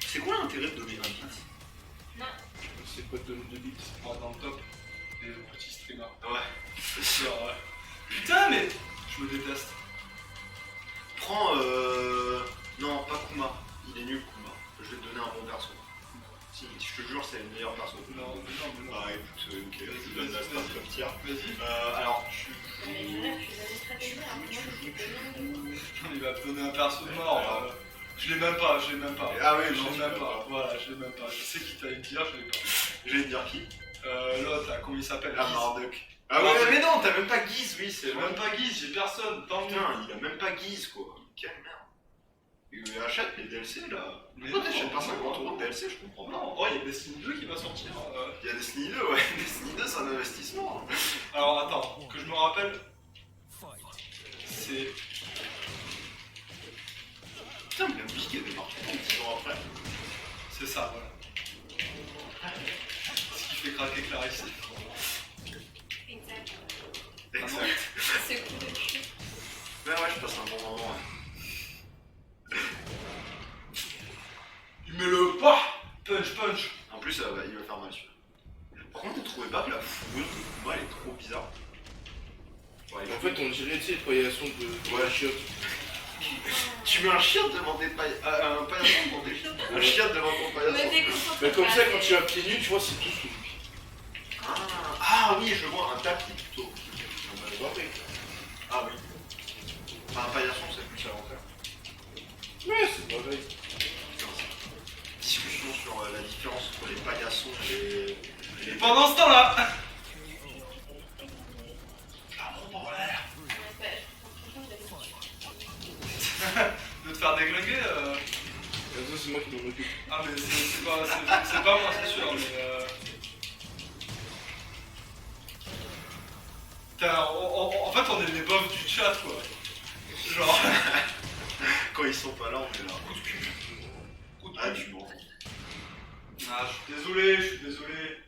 C'est quoi l'intérêt de donner un bit? Non. C'est quoi de donner 2 bits? On va dans le top des petits streamers. Ouais. C'est sûr, ouais. Putain, mais je me déteste. Prends non, pas Kuma. Il est nul Kuma. Je vais te donner un bon perso. Si, je te jure, c'est le meilleur perso. Non, mais non. Bah écoute, ok, je Vas-y, te donne la vas-y, start vas-y. comme tir. Vas-y. Alors, tu Mais je rêve, je suis jamais très bien, alors que moi, je suis bien. Il va me donner un perso de mort. Je l'ai même pas, je l'ai même pas. Ah oui, je non, l'ai tu même l'as pas. pas. Voilà, je l'ai même pas. Je sais qui t'allait dire, je l'ai pas. je vais te dire qui? L'autre là, comment il s'appelle? Ah, Guise. Marduk. Ah ouais, mais non, t'as même pas Guise, oui, c'est J'ai vrai. même pas Guise, j'ai personne. Tant mieux. Putain, il a même pas Guise, quoi. Quelle merde. Il achète les DLC, là. Mais Pourquoi non, t'achètes pas non, 50 € non. de DLC, je comprends pas. Non, oh, il y a Destiny 2 qui va sortir. Il y a Destiny 2, ouais. Destiny 2, c'est un investissement. Alors attends, que je me rappelle. C'est. ça, voilà. Ce qui fait craquer Clarisse. Exact. Exact. Ce coup de cul. Mais ouais, je passe un bon moment. Ouais. Il met le pas. Punch. En plus, il va faire mal celui-là. Par contre, vous trouvez pas que la fourrure de Kuma elle est trop bizarre? Ouais, En fait, on dirait, tu sais, les paillasson de la chiotte. tu mets un chien devant des un paillasson devant des chiottes. Un chien devant ton Me paillasson. déconcentre Mais comme pas, ça, quand mais- tu vas pieds nus, tu vois, c'est tout sous lui. Ah oui, je vois un tapis plutôt. Ah oui. Enfin, un paillasson, c'est plus à l'envers. Ouais, c'est pareil. Discussion sur la différence entre les paillassons et Et pendant ce temps-là. De te faire déglinguer. Ça, c'est moi qui m'en occupe. Ah mais c'est pas moi c'est sûr mais en fait on est les bofs du chat quoi. Genre quand ils sont pas là, on est là. coup de cul. Coup de Ah, cul. tu mens. Ah je suis désolé.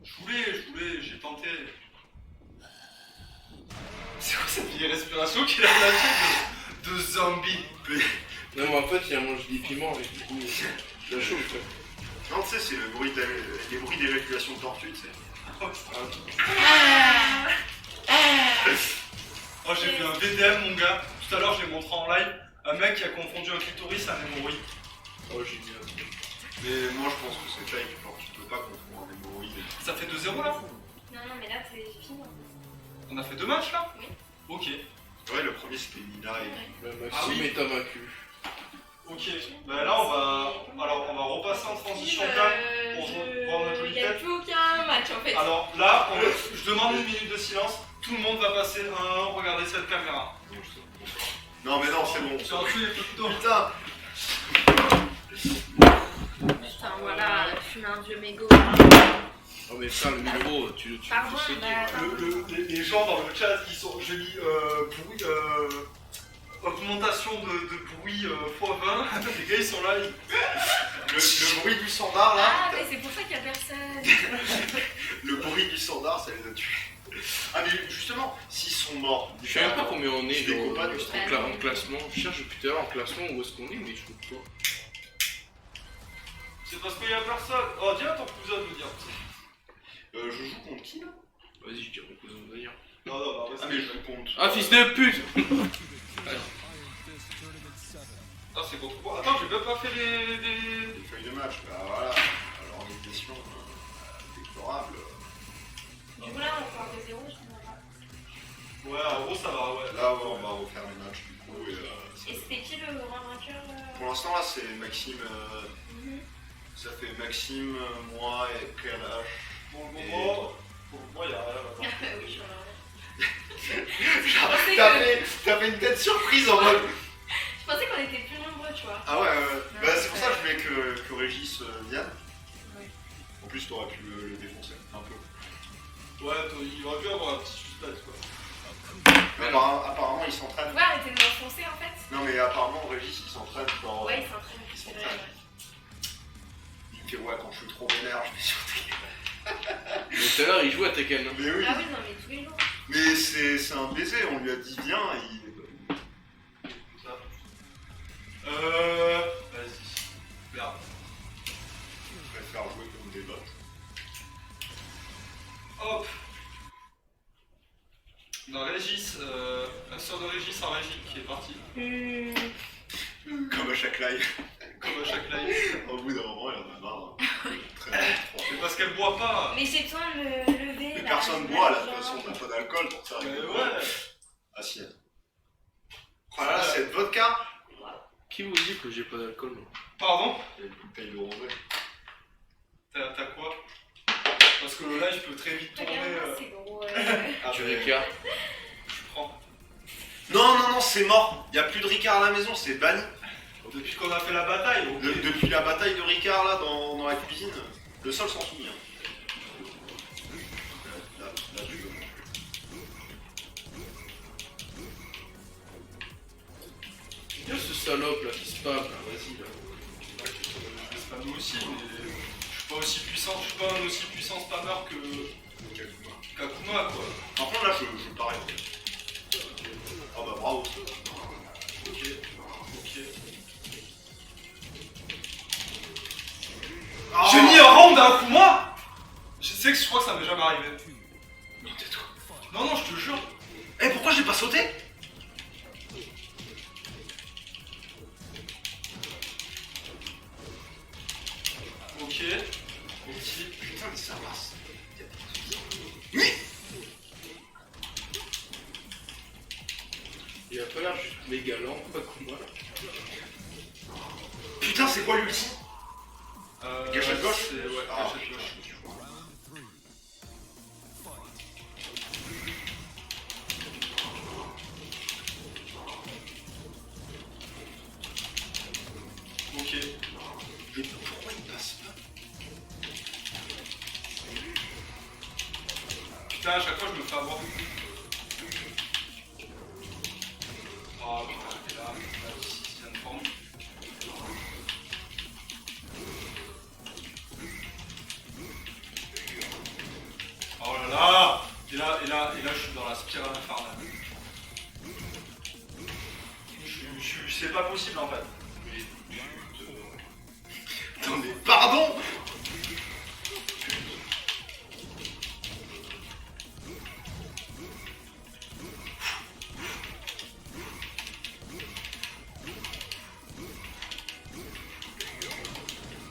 Je voulais, j'ai tenté. C'est quoi cette vieille respiration qu'il a lâchée de zombie? Non, mais en fait, il a mangé des piments et du coup, la chaud, quoi. Non, tu sais, c'est le bruit les bruits d'éjaculation de tortue, tu sais. Oh j'ai fait un VDM mon gars. Tout à l'heure j'ai montré en live un mec qui a confondu un clitoris à un hémorroïde. Oh, génial. Mais moi, je pense que c'est fake. Genre, tu peux pas confondre un hémorroïde. Ça fait 2-0 là? Non, mais là, c'est fini. On a fait 2 matchs là? Oui. Ok. Ouais, le premier c'était Nina et. Maxime Ah oui. est vaincu. Ok. Bah là on va repasser en transition calme pour voir notre Il jolie n'y a tête. plus aucun match en fait. Alors là, je demande une minute de silence. Tout le monde va passer un regarder cette caméra. Non, mais non, c'est bon. J'ai un truc plutôt. Putain! Putain, voilà, je suis un vieux mégot. Oh, mais ça, le micro, tu Pardon, sais bah, dire. Les gens dans le chat qui sont. J'ai mis bruit. Augmentation de bruit x20. Les gars ils sont là. Le bruit du standard là. Ah, mais c'est pour ça qu'il n'y a personne. Le bruit du standard, ça les a tués. Ah, mais justement, s'ils sont morts. Je sais même pas combien on est Je découpe pas du en classement. Je cherche depuis tout à l'heure en classement où est-ce qu'on est, mais je trouve pas. C'est parce qu'il y a personne. Oh, dis à ton cousin de me dire. Je joue contre qui là? Vas-y, je dirais qu'on peut venir. Non, Ah, mais je joue contre. Ah, fils de pute! Ah, c'est contre quoi? Attends, j'ai même pas fait les. Des feuilles de match, bah voilà. Alors, organisation déplorable. Du coup, là, on part de 0, je comprends pas. Ouais, en gros, ça va, ouais. Là, ouais, on va refaire les matchs du coup. Et, Et c'était qui le grand vainqueur pour l'instant, là, c'est Maxime. Ça fait Maxime, moi et KLH. Pour le moment, il y a rien. Ah, bah oui, je suis en T'as fait une tête surprise en mode. Je pensais qu'on était plus nombreux, tu vois. Ah ouais, bah c'est pour ça que je voulais que Régis vienne. Ouais. En plus, t'aurais pu le défoncer un peu. Ouais, il aurait pu avoir un petit suspense quoi. Mais apparemment, il Tu s'entraîne. pouvais arrêter de m'enfoncer en fait. Non, mais apparemment, Régis il s'entraîne. Genre, Ouais, il s'entraîne. il s'entraîne. Il me fait ouais, quand je suis trop vénère, je vais sur Tekken. Mais tout à l'heure, il joue à Tekken. Hein. Mais oui, Ah oui, non, mais tous les jours. mais c'est un baiser, on lui a dit viens et il est pas venu. Vas-y. Merde. Je préfère jouer comme des bots. Hop. Dans Régis, la sœur de Régis en régie qui est partie. Comme à chaque live. Comme à chaque live. Au bout d'un moment, il en a marre. Très bien. C'est parce qu'elle boit pas. Mais j'ai besoin de me lever. Mais là, personne j'ai boit, là, de besoin. toute façon, on n'a pas d'alcool pour ça. Mais ouais. Assiette. Voilà, cette vodka. Qui vous dit que j'ai pas d'alcool, moi? Pardon? Il y a une bouteille de rosé. T'as quoi? Parce que le live peut très vite tourner. Regarde-moi, c'est gros. Ah, Tu mais- Ricard. Je prends. Non, c'est mort. Il n'y a plus de Ricard à la maison, c'est banni. Depuis qu'on a fait la bataille, ok. Depuis la bataille de Ricard, là, dans la cuisine, le sol s'en souvient. Là, je veux. Il y a ce salope là qui spam là, vas-y là. fameux aussi, mais je suis pas aussi puissant, je suis pas un aussi puissant spammer que Kakuma. Kakuma quoi. Par contre, là, je parie. Ah bah bravo. Ok, ok. Ah J'ai mis un round à Akuma. Je sais que je crois que ça m'est jamais arrivé. Non, tais-toi. Non, non, je te jure. Eh, pourquoi j'ai pas sauté? Ok. Ok. Putain, mais ça passe. Il a pas l'air juste méga lent, pas comme moi. Putain, c'est quoi l'ulti? Gâchette gauche. C'est ouais, Ah, gâchette gauche. Ok. Mais pourquoi il passe pas? Putain, à chaque fois je me fais avoir. Oh putain, t'es là, il vient de forme. Oh là là. Et là, je suis dans la spirale infernale. C'est pas possible en fait. Non mais pardon.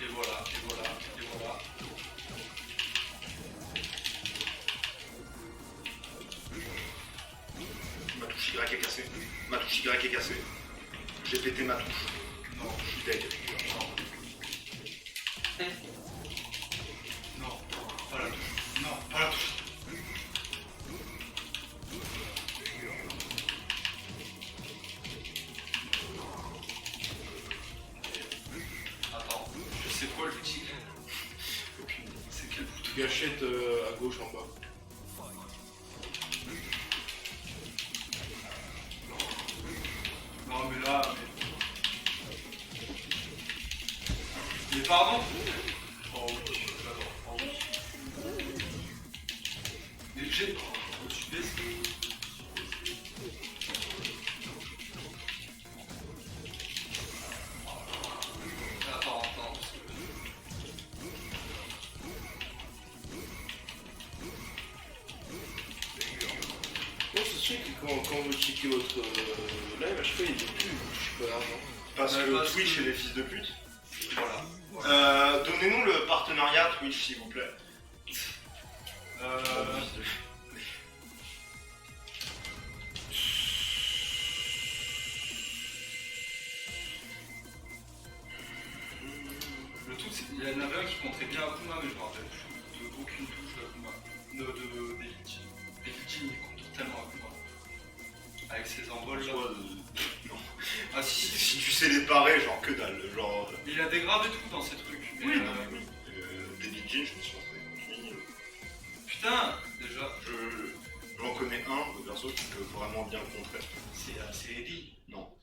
Et voilà, et voilà, et voilà. Ma touche Y est cassée. Ma touche Y est cassée. J'ai pété ma touche. Non, Je suis dead. non, pas la touche. Non, pas la touche. Attends, je sais quoi l'outil. C'est quel bouton? Gâchette à gauche en bas. Non mais là, mais pardon. Oh oui, j'adore. Oh oui. Mais j'ai... Oh, tu baisses. Attends. Bon, c'est sûr que quand vous checkez votre live, à chaque fois il y a des pubs, je sais pas l'argent. Parce Ouais, que parce Twitch que- est des fils de pute. Voilà. Donnez-nous le partenariat Twitch s'il vous plaît. Le truc, c'est qu'il y en avait un qui compterait bien Akuma, mais je me rappelle plus de aucune touche d'Akuma. D'Elite. Elite, il compte tellement Akuma. Avec ses envols là. Non. Ah si, si. Si tu sais les parer, genre que dalle. Genre. Mais il a des graves et tout dans ces trucs. Mais, Oui, non, mais oui. David Jean, je me suis rentré. Putain, déjà. J'en connais un, de perso, qui peut vraiment bien le contrer. C'est Eddie. Non,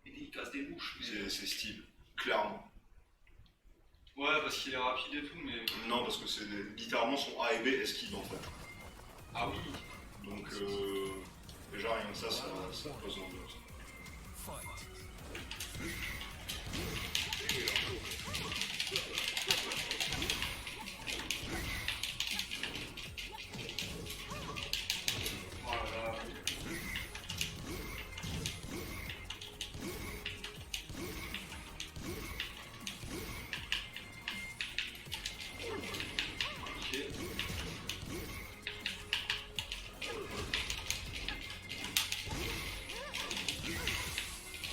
Eddie, il casse des bouches. Mais... c'est Steve. Clairement. Ouais, parce qu'il est rapide et tout, mais. Non, parce que c'est littéralement son A et B esquive en fait. Ah oui. Donc, déjà rien que ça pose l'ambiance. Oh là là. Ok.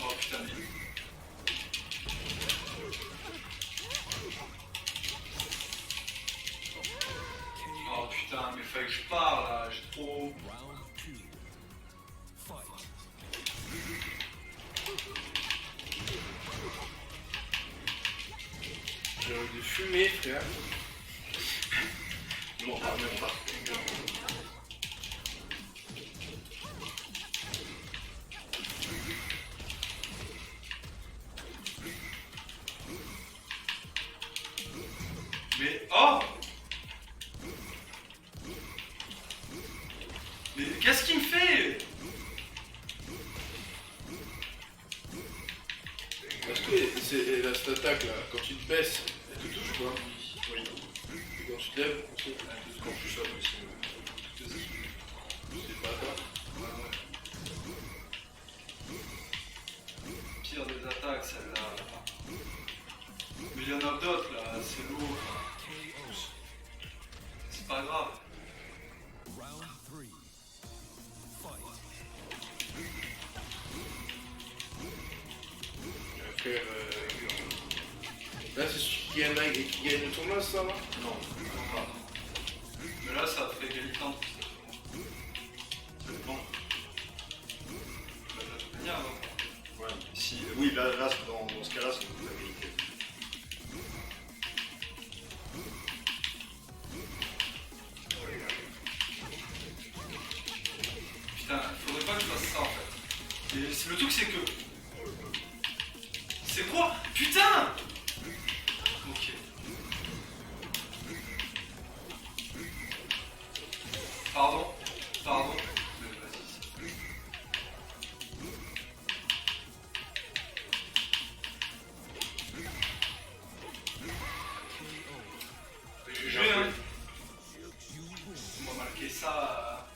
Oh putain, mais... Oh putain, mais fallait que je parle là, j'ai trop... J'ai envie de fumer, frère. Je m'en parle même pas. Mais oh! Mais qu'est-ce qu'il me fait? Est-ce que c'est cette attaque là, quand tu te baisses, elle te touche quoi? Oui. Et quand tu te lèves, Quand tu sautes aussi. c'est pas ça. Pire des attaques, celle-là. Mais il y en a d'autres là, c'est lourd. C'est pas grave. Après, là c'est celui qui gagne le tournoi, c'est ça là? Non, pas. Mais là, ça fait égalité en plus. Ça dépend. Bah, t'as tout gagné avant. Ouais, si, oui, là dans ce cas-là, c'est une égalité. Putain, faudrait pas que je fasse ça en fait. Et le truc, c'est que. C'est quoi? Putain! Ok. Pardon, pardon. Mais vas-y. Je vais jouer, hein. On va marquer ça.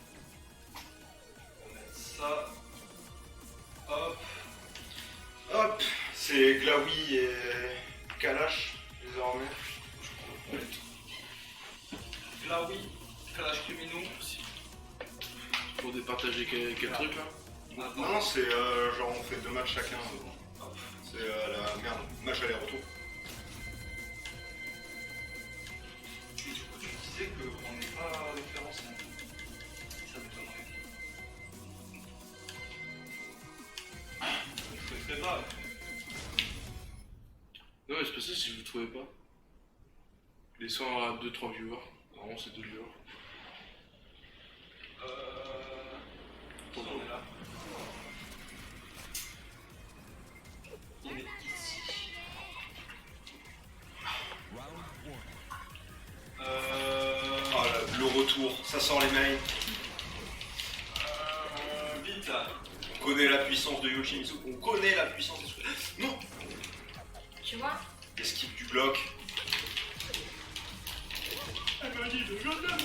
On va mettre ça. Hop. Hop, c'est Glaoui et Kalash, désormais. Là oui. Kalash Criminaux. Pour départager quel truc là? Non, non, c'est genre on fait 2 matchs chacun. Hop, c'est la merde, match aller-retour. Et du coup, tu disais qu'on n'est pas référencé. Ça m'étonnerait. C'est très grave. Non mais c'est pas ça si vous le trouvez pas. Laissant à 2-3 viewers. Normalement c'est 2 viewers. On est là. Il est ici. Ah, le retour, ça sort les mails. Vite là. On connaît la puissance de Yoshimitsu, on connaît la puissance de... Non. Tu vois? Esquive du bloc. Elle m'a dit de jouer mon gars.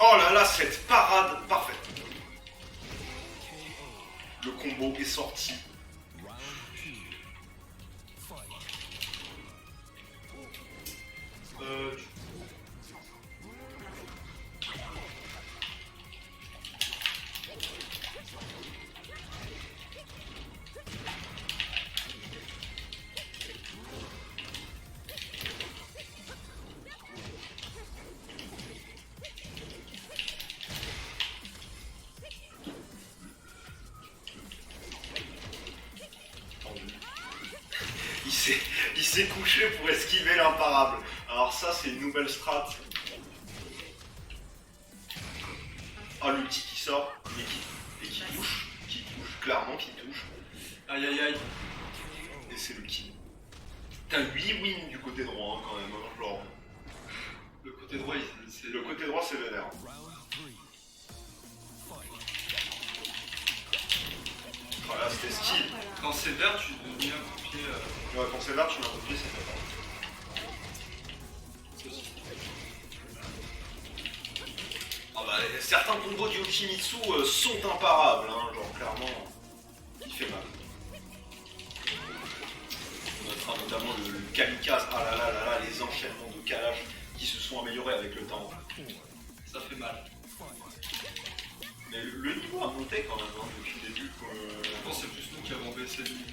Oh là là, cette parade parfaite. Le combo est sorti. Il s'est couché pour esquiver l'imparable. Alors ça, c'est une nouvelle strat. Ah, l'ulti qui sort, mais qui touche, clairement qui touche. Aïe aïe aïe. Et c'est le kill. T'as 8 wins du côté droit, hein, quand même, hein, genre. Le côté droit, c'est Le côté droit, c'est vénère. Voilà, c'était skill. Quand c'est vert, tu deviens copier. Ouais, quand c'est là, tu m'as copié, c'est pas Ah bah, certains combos de Yoshimitsu sont imparables, hein, genre clairement, il fait mal. On notera notamment le kamikaze, ah là là là là, les enchaînements de Kalash qui se sont améliorés avec le temps. Ça fait mal. Mais le niveau a monté quand même, hein, depuis le début. Je pense que c'est plus nous qui avons baissé le niveau.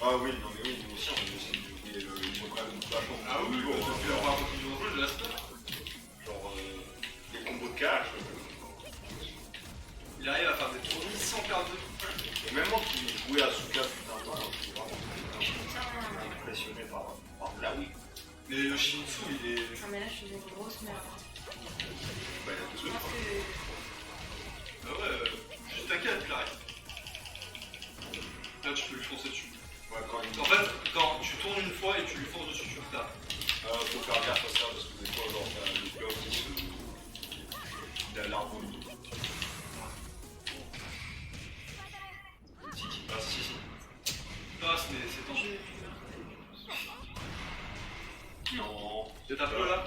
Ah oui, non mais oui, nous aussi on a baissé le niveau, mais le niveau quand même vachement Ah oui, lourd, hein. depuis avoir beaucoup de jeu, je laisse pas. Genre les combos de Kalash. Il arrive à faire des tournées sans perdre de temps. Et même moi qui jouais à Suka putain de temps, je suis vraiment impressionné par là oui. Mais le Shinsu, il est. Non mais là je faisais une grosse merde. Bah, il y a deux Je trucs. pense que... Ah ouais, juste t'inquiète, il arrive. Là, tu peux lui foncer dessus. Ouais, quand il En fait, quand tu tournes une fois et tu lui fonces dessus, tu retapes. faut faire gaffe à ça parce que des fois, genre, t'as le bloc qui se. Il a l'arbre au milieu. Le petit qui passe ici. Passe, mais c'est tendu. Non. Tu tapes là.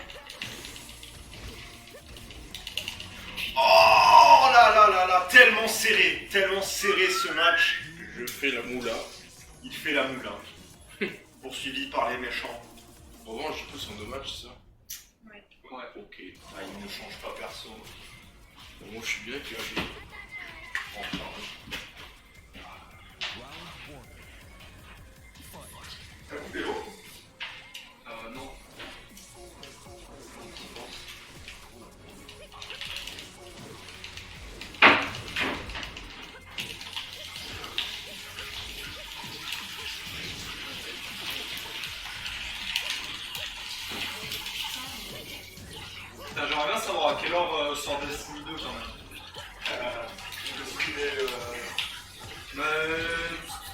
Oh là là là là, tellement serré ce match. Je fais la moula. Il fait la moule, hein. Poursuivi par les méchants. En revanche, du coup, c'est en 2 matchs, ça. Ouais. Ok. Ah, il ne change pas perso. Bon, moi, je suis bien clavier. Enfin. T'as coupé l'eau? Non. Putain, j'aimerais bien savoir à quelle heure sort Destiny 2 quand même. Je streamais. Mais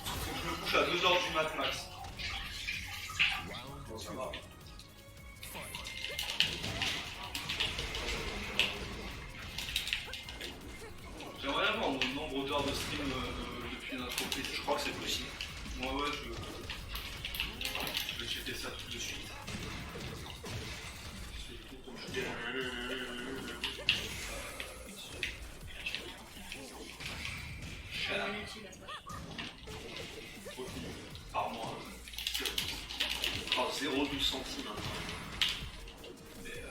faut que je me couche à 2h du mat max. Bon, ça va. J'aimerais bien voir le nombre d'heures de stream depuis notre reprise. Je crois que c'est possible. Ouais, je vais checker ça tout de suite. Par mois. Oh, 0,12 centimes. Mais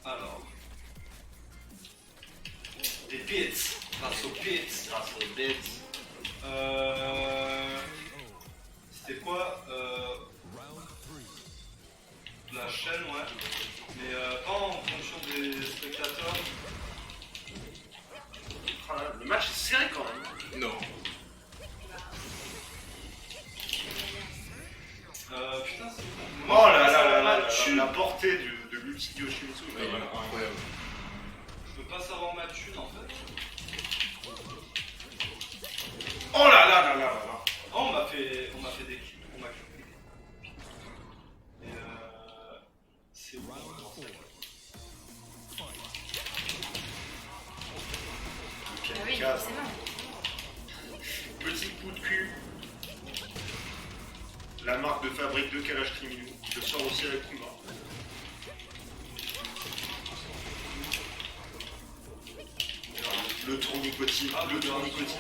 alors. Des bits. Grâce aux bits. Grâce aux bits. C'était quoi la chaîne, ouais. Mais pas en fonction des spectateurs. Ah, le match est serré quand même. Non. Putain, c'est Oh là là là là, la portée de l'ulti de Yoshimitsu. Ouais, il est incroyable. Je peux pas savoir ma thune en fait. Oh là là là là là là. Oh, on m'a fait des on m'a coupé. Et c'est bon. Ah oui, Case, c'est hein. bon. Petit coup de cul. La marque de fabrique de Kalash Criminal. Je sors aussi avec Kuma. Le tournicotine. Ah, Le tournicotine.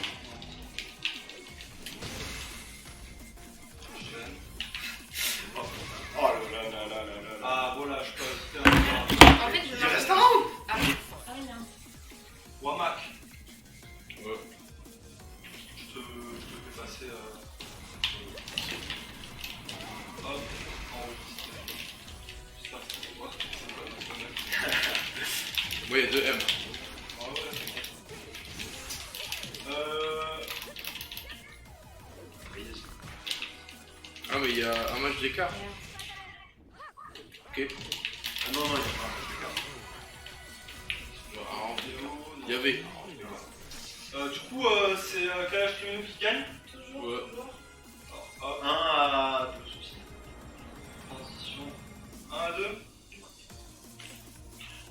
Oh là là là là là là. Ah voilà, je peux ajouter un En fait, je Il marche. reste un round. Ah oui, non. Wamak. Ouais. Je te fais passer. Hop, enregistré. J'espère que c'est quoi. C'est quoi le problème. Ouais, il y a 2 M. Ah ouais. Ah, mais il y a un match d'écart. Ok. Ah non, non, il n'y a pas un match d'écart. Ah, vidéo, non. il y avait. Du coup, c'est Kalash Criminal qui gagne. Ouais. Hop, 1 à 2 soucis. transition. 1 à 2.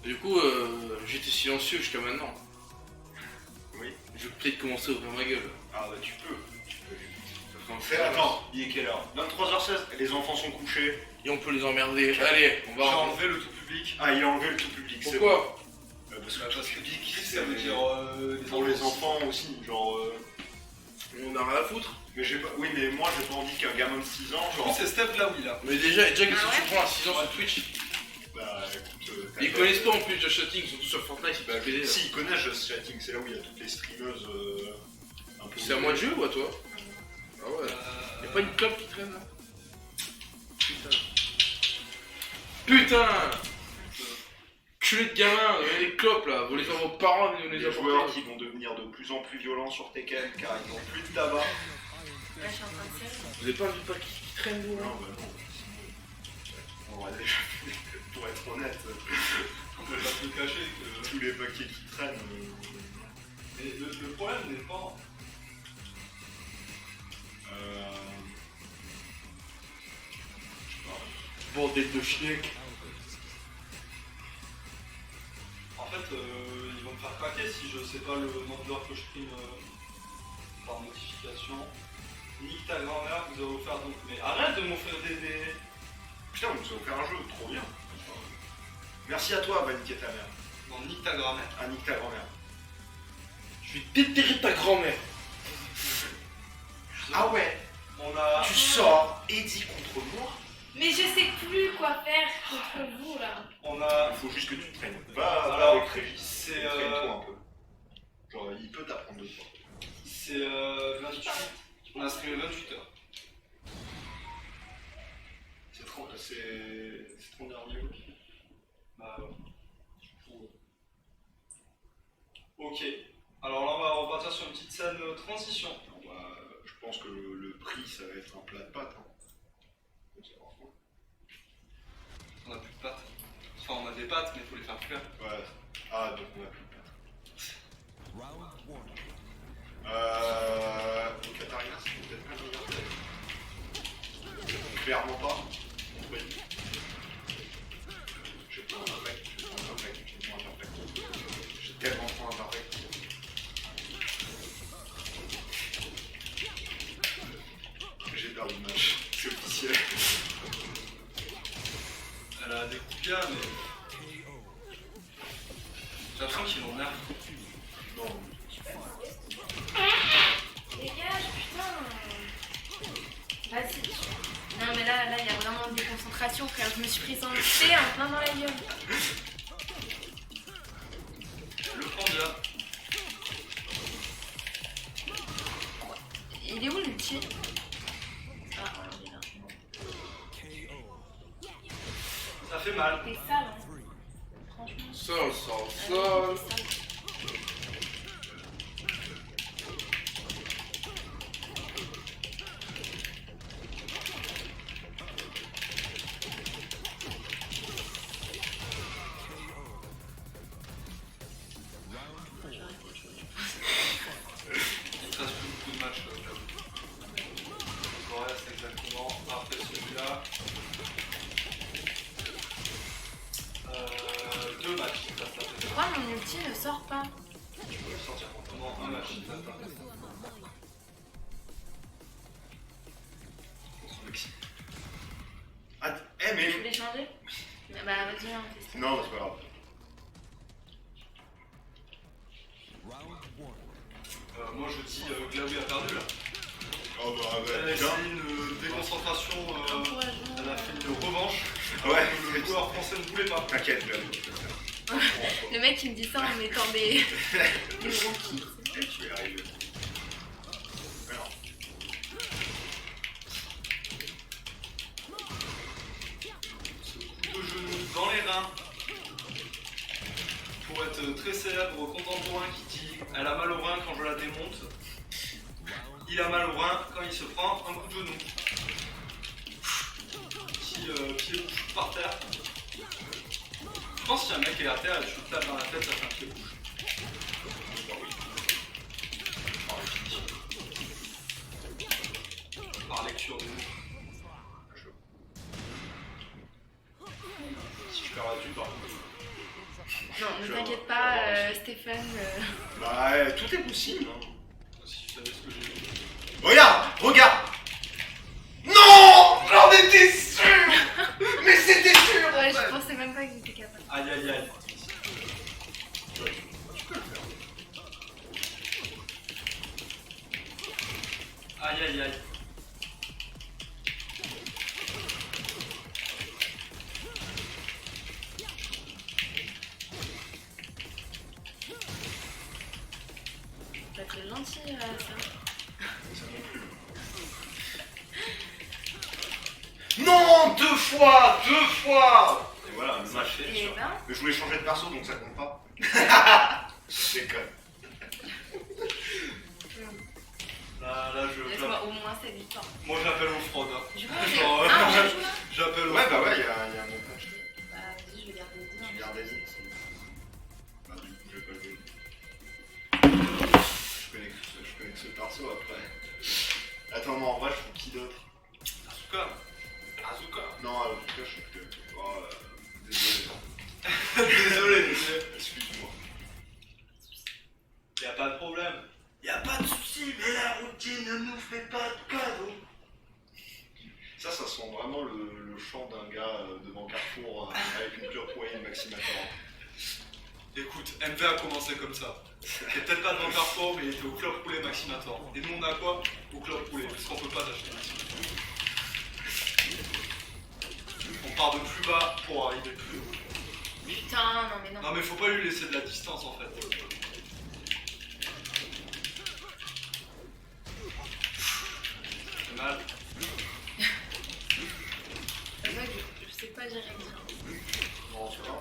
Du coup, j'étais silencieux jusqu'à maintenant. Oui. Je vais peut-être commencer à ouvrir ma gueule. Ah bah tu peux. Ça fait un fer. Attends, il est quelle heure? 23h16. Les enfants sont couchés. Et on peut les emmerder. Allez, on J'ai va. enlevé le tout public. Ah, il a enlevé le tout public. c'est Pourquoi bon. Parce que Parce tout que public, public, ça veut dire pour les enfants aussi. Genre. On a rien à foutre. Mais j'ai pas. Oui, mais moi j'ai pas envie qu'un gamin de 6 ans. Du coup, Genre. c'est Steph là, oui, là. Mais déjà, si Ah tu ouais prends un 6 ans sur Twitch, Bah écoute. ils connaissent pas en plus de chatting, surtout sur Fortnite, c'est pas la télé. Si, ils connaissent Just Chatting, c'est là où il y a toutes les streameuses. Un peu. C'est à moi de jouer ou à toi? Ah ouais. Y'a pas une clope qui traîne là? Putain. Putain! Culé de gamin, donnez des clopes là, vous les faire vos parents et nous les Les joueurs apporter. qui vont devenir de plus en plus violents sur Tekken car ils n'ont plus de tabac. Là, je suis en train de faire. Vous avez pas vu pas qui traîne vous là? Non, bah non. On va déjà, pour être honnête, On peut pas se le cacher que. tous les paquets qui traînent. Mais le problème n'est pas. bordel de chien. En fait, ils vont me faire craquer si je sais pas le nombre d'heures que je prime par notification. Nique ta grand-mère, vous avez offert donc. Mais arrête de m'offrir des. Putain, on nous a offert un jeu, trop bien. Merci à toi, va niquer ta mère. Non, nique ta grand-mère. Ah, nique ta grand-mère. Je vais déterrer ta grand-mère. Ah ouais, On a. tu sors Eddie contre moi. Mais je sais plus quoi faire contre vous là. On a. Il faut juste que tu te traînes. Va Alors, avec Régis. c'est, Traîne-toi un peu. Genre, il peut t'apprendre de toi. C'est 28. On a streamé 28 heures. C'est trop dernier. Bah ouais. Ok. Alors là, on va repartir sur une petite scène transition. Je pense que le prix, ça va être un plat de pâtes. Hein. On a plus de pâtes. Enfin, on a des pâtes, mais il faut les faire cuire. Ouais. Ah, donc on a plus de pâtes. Le Qatarien, c'est peut-être pas le meilleur. Clairement pas. Oui. J'ai pas un perfect. J'ai tellement pas un perfect. J'ai perdu le match. C'est officiel. Elle a des coups bien, mais. J'ai l'impression qu'ils l'ont nerf. Non. Dégage, putain. Vas-y. Non mais là, il y a vraiment une déconcentration frère. Je me suis prise en thé en plein dans la gueule. Le prends bien. Il est où l'ulti? Ah, il est là. Ça fait mal. T'es sale, hein. Franchement. Sol. T'es sale. Il te reste plus beaucoup de matchs. Le reste exactement. Après celui-là. 2 matchs. Ça, ça fait Pourquoi mon ulti ne sort pas? Je peux le sortir pendant un match. Ça, ça. Ah, Tu mais. voulais changer? Bah vas-y, on teste. Non, c'est pas grave. Moi je dis Glaoui a perdu là. Oh bah, Elle a bien. essayé une déconcentration. Elle a fait une revanche. Ouais, Le joueur français ne voulait pas. t'inquiète, là. Le mec il me dit ça en mettant des gros kits. Tu es arrivé. Alors. De genoux dans les reins. Pour être très célèbre contemporain qui dit elle a mal au rein quand je la démonte. Il a mal au rein quand il se prend un coup de genou. Petit pied bouche par terre. Je pense que si un mec est à terre et tu le tapes dans la tête, ça fait un pied bouche. Par lecture de mots. Si je perds là-dessus, par contre. Non, ne t'inquiète pas, Stéphane. Bah, tout est possible. Hein. Si tu savais ce que j'ai dit. Regarde. Non, j'en étais sûr. Mais c'était sûr. Ouais, je pensais même pas que j'étais capable. Aïe aïe aïe. Aïe aïe aïe. T'as que le gentil, ça. Non, deux fois. Et voilà, le match est Et sûr. ben, Mais je voulais changer de perso, donc ça compte pas. C'est con. Là je. laisse-moi au moins cette victoire. Moi j'appelle aux fraudes. Hein. Je vois, Genre, ah, on joue là? J'appelle aux Ouais, fraudes. bah ouais, il y a un montage. Bah, vas-y, je vais garder le Tu dire. gardes Eddie. Bah, du coup, je vais pas le donner. Je connais que ce perso après. Attends, non, en vrai, je fous qui d'autre? Asuka. Azuka. Non, Azuka, je sais plus. Oh, désolé. Désolé. Excuse-moi. Y'a pas de problème. Y'a pas de soucis, mais la routine ne nous fait pas de cadeaux. Ça sent vraiment le chant d'un gars devant Carrefour avec une pure poignée de Maximator. Écoute, MV a commencé comme ça. Il était peut-être pas devant Carrefour, mais il était au club roulé Maximator. Et nous on a quoi? Au club roulé, parce qu'on peut pas t'acheter Maximator. On part de plus bas pour arriver plus haut. Putain, non mais non. Non mais faut pas lui laisser de la distance en fait. C'est mal. C'est vrai que je sais pas gérer bien. Non, tu vois.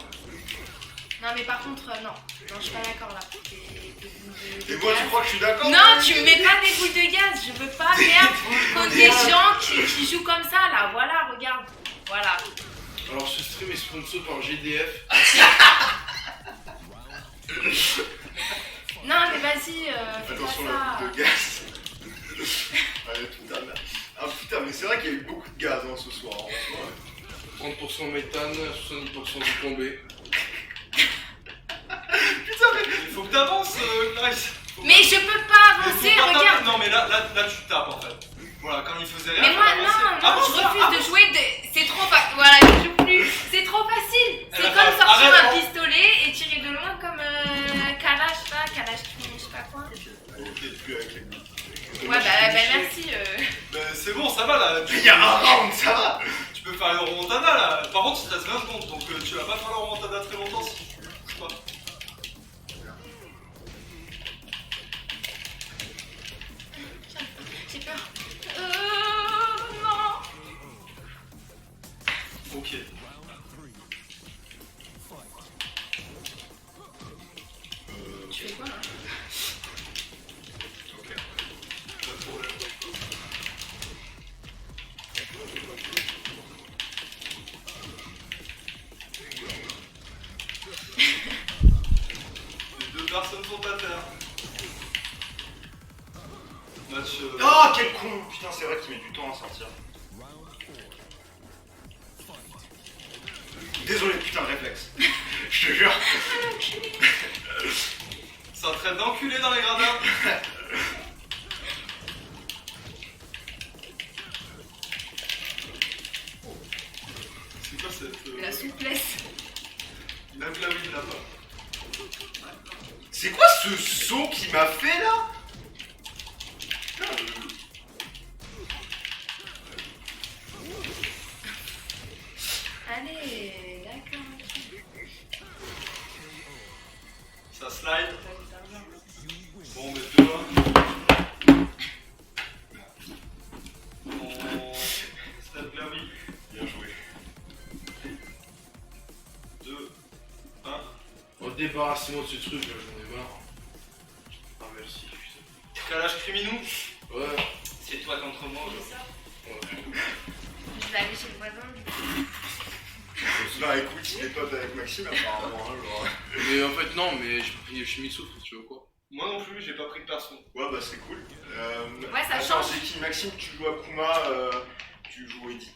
Non mais par contre, non. Non, je suis pas d'accord là. Et moi, tu crois que je suis d'accord? Non, tu me mets pas des boules de gaz, je veux pas, merde, contre des gens qui jouent comme ça là, voilà, regarde. Voilà. Alors ce stream est sponsor par GDF. Non mais vas-y, fais Attention, pas la ça. boule de gaz. Allez, putain, là. Ah putain, mais c'est vrai qu'il y a eu beaucoup de gaz ce soir. Hein. 30% méthane, 70% du plombé. Putain mais il faut que t'avances Clarisse. Mais je peux pas avancer, Faut pas taper. regarde. Non mais là tu tapes en fait. Voilà, quand il faisait rien. Mais moi fallait avancer. non, non, Avance, je refuse de avance. jouer, c'est trop facile. Voilà, je joue plus. C'est trop facile. C'est va comme faire- sortir arrête, un oh. pistolet et tirer de loin comme Kalash là, Kalash, je sais pas quoi. Allez, peut-être plus avec les billes. Ouais bah merci. Ben, c'est bon, ça va là. Il y a un round, ça va. Tu peux faire une remontada là. Par contre, il te reste 20 secondes donc tu vas pas faire la remontada très longtemps si tu bouges pas. J'ai peur. Non. Ok. Tu fais quoi là? Ok. Pas de problème. Les deux personnes sont à terre. Match. Oh, quel con. Putain, c'est vrai qu'il met du temps à sortir. Désolé, putain, le réflexe. Je te jure. Ça traite d'enculé dans les gradins. C'est quoi cette. La souplesse. Même là, oui, il l'a pas. C'est quoi ce saut qu'il m'a fait là? Putain, Allez, d'accord. Ça slide. Bon, mais 2-1. On. Step là, oui. Bien joué. 2, 1. Oh, débarrassez-moi de ce truc là, j'en ai marre. Ah merci, putain. Calage criminou. Ouais. C'est toi contre moi. Je vais aller chez le voisin. Bah écoute, il est pote avec Maxime apparemment. Hein, genre. Mais en fait non, mais j'ai pris Shimizu, tu vois quoi. Moi non plus, j'ai pas pris de perso. Ouais, bah c'est cool. Ouais, ça attends, change. c'est qui? Maxime, tu joues à Kuma, tu joues Eddie.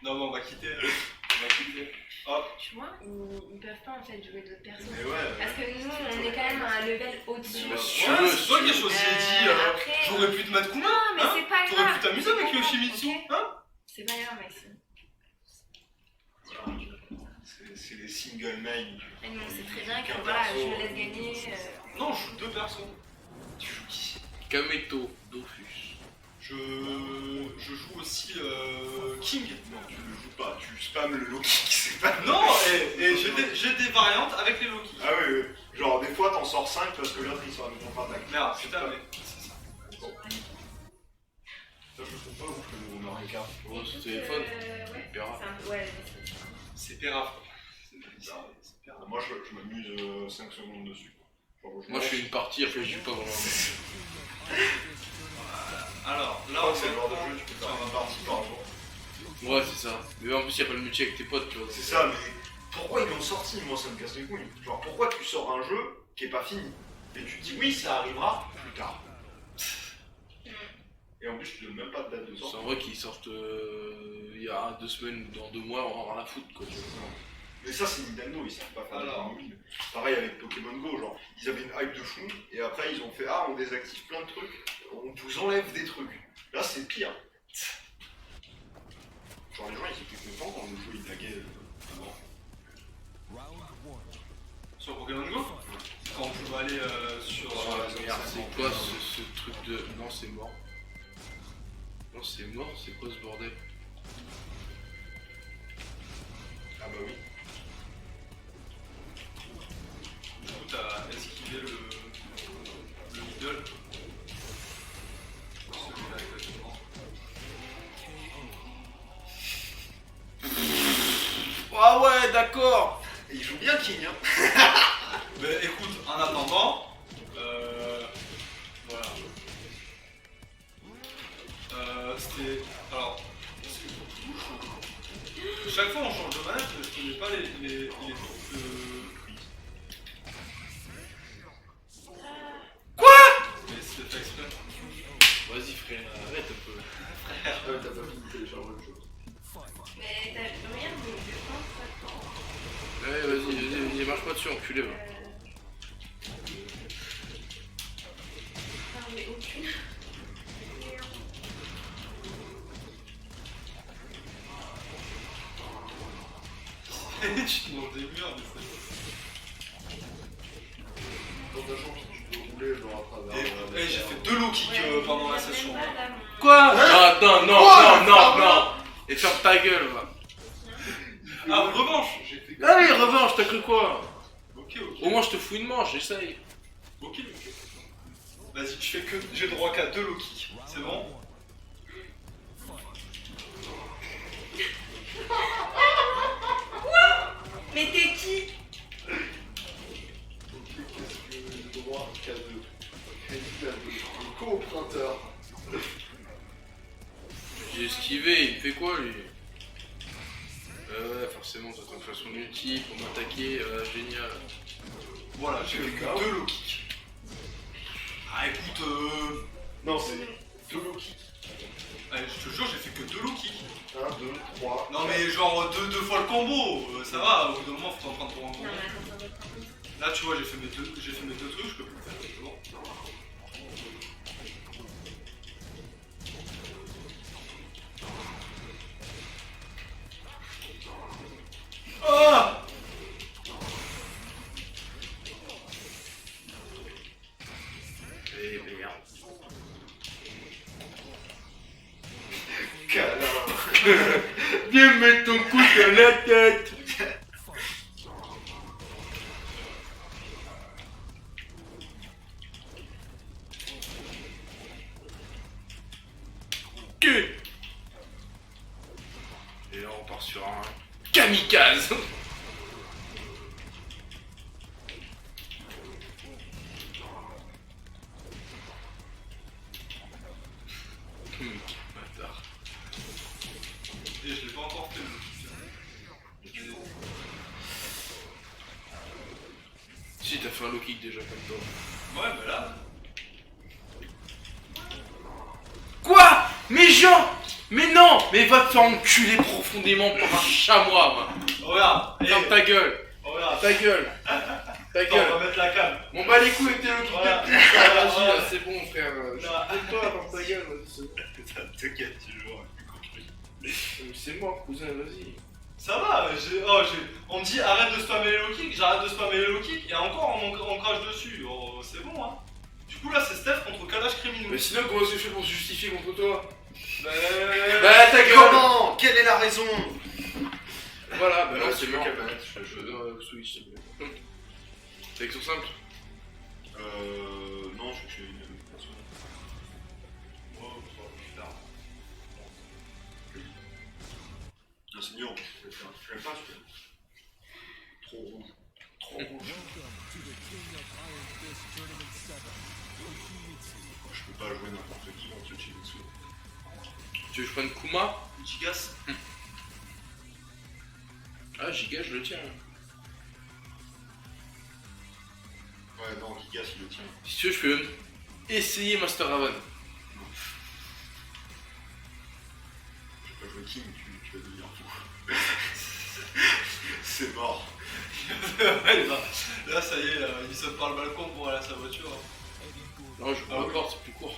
Non, mais on va quitter. On va quitter. Hop. Tu vois, ils peuvent pas en fait jouer d'autres personnes. Mais ouais. Parce que nous, on est quand même à un level au-dessus. Mais si tu Ouais, veux, c'est toi qui as choisi Eddie. après. J'aurais pu te mettre Kuma. Non, mais hein. c'est pas grave. T'aurais pu t'amuser avec C'est pas Yoshimitsu. grave, ok. Hein. C'est pas grave, Maxime. C'est des single main. Et nous, on sait très bien que voilà, je me laisse gagner. Non, je joue 2 persos. Tu joues qui? Kameto, Dofus. Je joue aussi King. Non, tu ne joues pas, tu spams le Loki, c'est pas. Non, et j'ai des variantes avec les Loki. Ah oui, oui. Genre des fois t'en sors 5 parce que l'autre il sort une contre-attaque. Merde, putain, mais c'est ça. Bon. Ça je trouve pas ouf le Mario Kart. Oh, ce téléphone. Ouais. Hyper rare. C'est un... Ouais, C'est péraf. C'est Ah, moi je m'amuse 5 secondes dessus. Genre, Moi je fais une partie, après je joue pas vraiment. Alors, Je là crois on que c'est le genre de va jeu tu peux faire une partie par jour. Ouais, c'est ça. Mais en plus, y a pas le multi avec tes potes, tu vois. C'est ça, mais pourquoi ils l'ont sorti? Moi ça me casse les couilles. Genre pourquoi tu sors un jeu qui est pas fini et tu te dis oui ça arrivera plus tard. Et en plus, tu donnes même pas de date de C'est sortie. en vrai qu'ils sortent il y a 2 semaines ou dans 2 mois, on va avoir la foutre quoi. Tu vois. Mais ça, c'est Nintendo, ils savent pas faire Alors. des mobile. Pareil avec Pokémon Go, genre, ils avaient une hype de fou, et après ils ont fait ah, on désactive plein de trucs, on vous enlève des trucs. Là, c'est pire. Genre, les gens ils étaient contents quand le jeu il laguait avant. Sur Pokémon Go quand on pouvait aller sur. Merde, c'est quoi ce truc de. Non, c'est mort. Non, c'est mort, c'est quoi ce bordel? Ah bah oui. Du coup, t'as esquivé le middle. Celui-là, exactement. Ah ouais, d'accord. Et il joue bien King, hein. Mais écoute, en attendant, voilà. C'était. Alors. Chaque fois on change de manette, je connais pas les trucs de. Quoi? Mais c'est fait exprès. Vas-y frère, arrête un peu. Ah ouais, t'as pas fini de télécharger le jeu. Mais regarde, je pense attends. Ouais, vas-y, marche pas dessus, enculé va. J'en ai aucune. Tu te manges des murs, mais c'est. Quand t'as chance, tu peux rouler genre à travers. Et j'ai fait 2 low kicks pendant la session. Quoi? Attends, non. Et ferme ta gueule va. Ah, revanche. J'ai fait Allez, revanche, t'as cru quoi? Ok. Au moins je te fous une manche, j'essaye. Ok. Vas-y, je fais que. J'ai droit qu'à 2 low kicks. C'est bon? Mais t'es qui? Ok, qu'est-ce que j'ai droit qu'à deux? Le co-printeur. J'ai esquivé, il me fait quoi lui? Ouais, forcément, t'attends que je fasse son ulti pour m'attaquer, génial. Voilà, j'ai fait que 2 low kicks. Ah, écoute, Non, c'est deux low kicks. allez, je te jure, j'ai fait que 2 low kicks. 1, 2, 3. Non, mais genre deux fois le combo, ça va, au bout d'un moment, faut t'en prendre pour un combo. Non, mais attends, attends, attends. Là, tu vois, j'ai fait mes deux trucs, je peux plus le faire, c'est bon. Ah! Eh merde. Câlin. Viens mettre ton coup dans la tête. Que. Et là on part sur un kamikaze. Bâtard. Et je l'ai pas encore fait le kick. Si t'as fait un low kick déjà comme toi. Ouais, mais là. Quoi? Mais Jean! Mais non! Mais va te faire enculer profondément par un chamois, moi! Regarde, Ferme ta gueule! regarde. Ta gueule! Ta Attends, on gueule! va mettre la cam. Bon bah les couilles avec tes low kicks Voilà. de plus, vas-y, Voilà. là, c'est bon frère. Je suis avec toi, ferme ta gueule, vas-y, c'est bon. T'inquiète, tu joues. C'est mort, cousin, vas-y. Ça va, on me dit arrête de spammer les low kicks, j'arrête de spammer les low kicks et encore on crache dessus. Oh, c'est bon, hein. Du coup, là, c'est Steph contre Kalash Criminal. Mais sinon, comment est-ce que je fais pour se justifier contre toi? Bah, Bah ta gueule! Comment? Quelle est la raison? Voilà, bah là Non, c'est tu mort. veux quelle manette? Je fais le jeu. Switch, s'il te plaît. C'est avec son simple? Non, je fais une façon. Non, c'est nul, je l'aime pas, je trop rouge. Trop rouge. Je peux pas jouer n'importe qui contre ce Chimitsu. Tu veux que je prenne Kuma? Gigas. Ah, Giga, je le tiens. Ouais, non, Gigas il le tient. Si tu veux, je peux même essayer Master Raven. fucking, tu vas devenir fou. C'est mort. Ouais, là, ça y est, il saute par le balcon pour aller à sa voiture. Non, je vous rapporte, c'est plus court.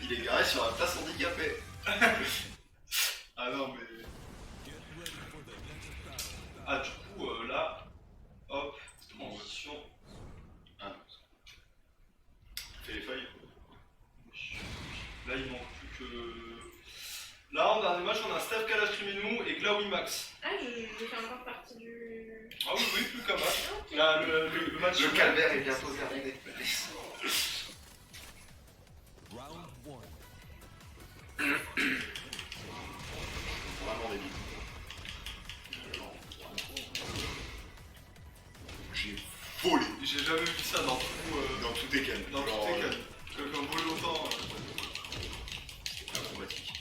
Il est garé sur la place handicapée. Ah non, mais. Ah, du coup, là, hop, transition. Ah. Fais les feuilles. Là, il manque plus que. Là, en dernier match, on a Steph Kalashiminou et Glaoui Max. Ah, je fais encore partie du. Ah oui, oui, plus qu'un match. Là, le match. Le calvaire est bientôt terminé. Vraiment débile. J'ai volé J'ai jamais vu ça dans tout. dans tout Tekken. Dans tout Tekken. Quelqu'un vole autant. Acrobatique.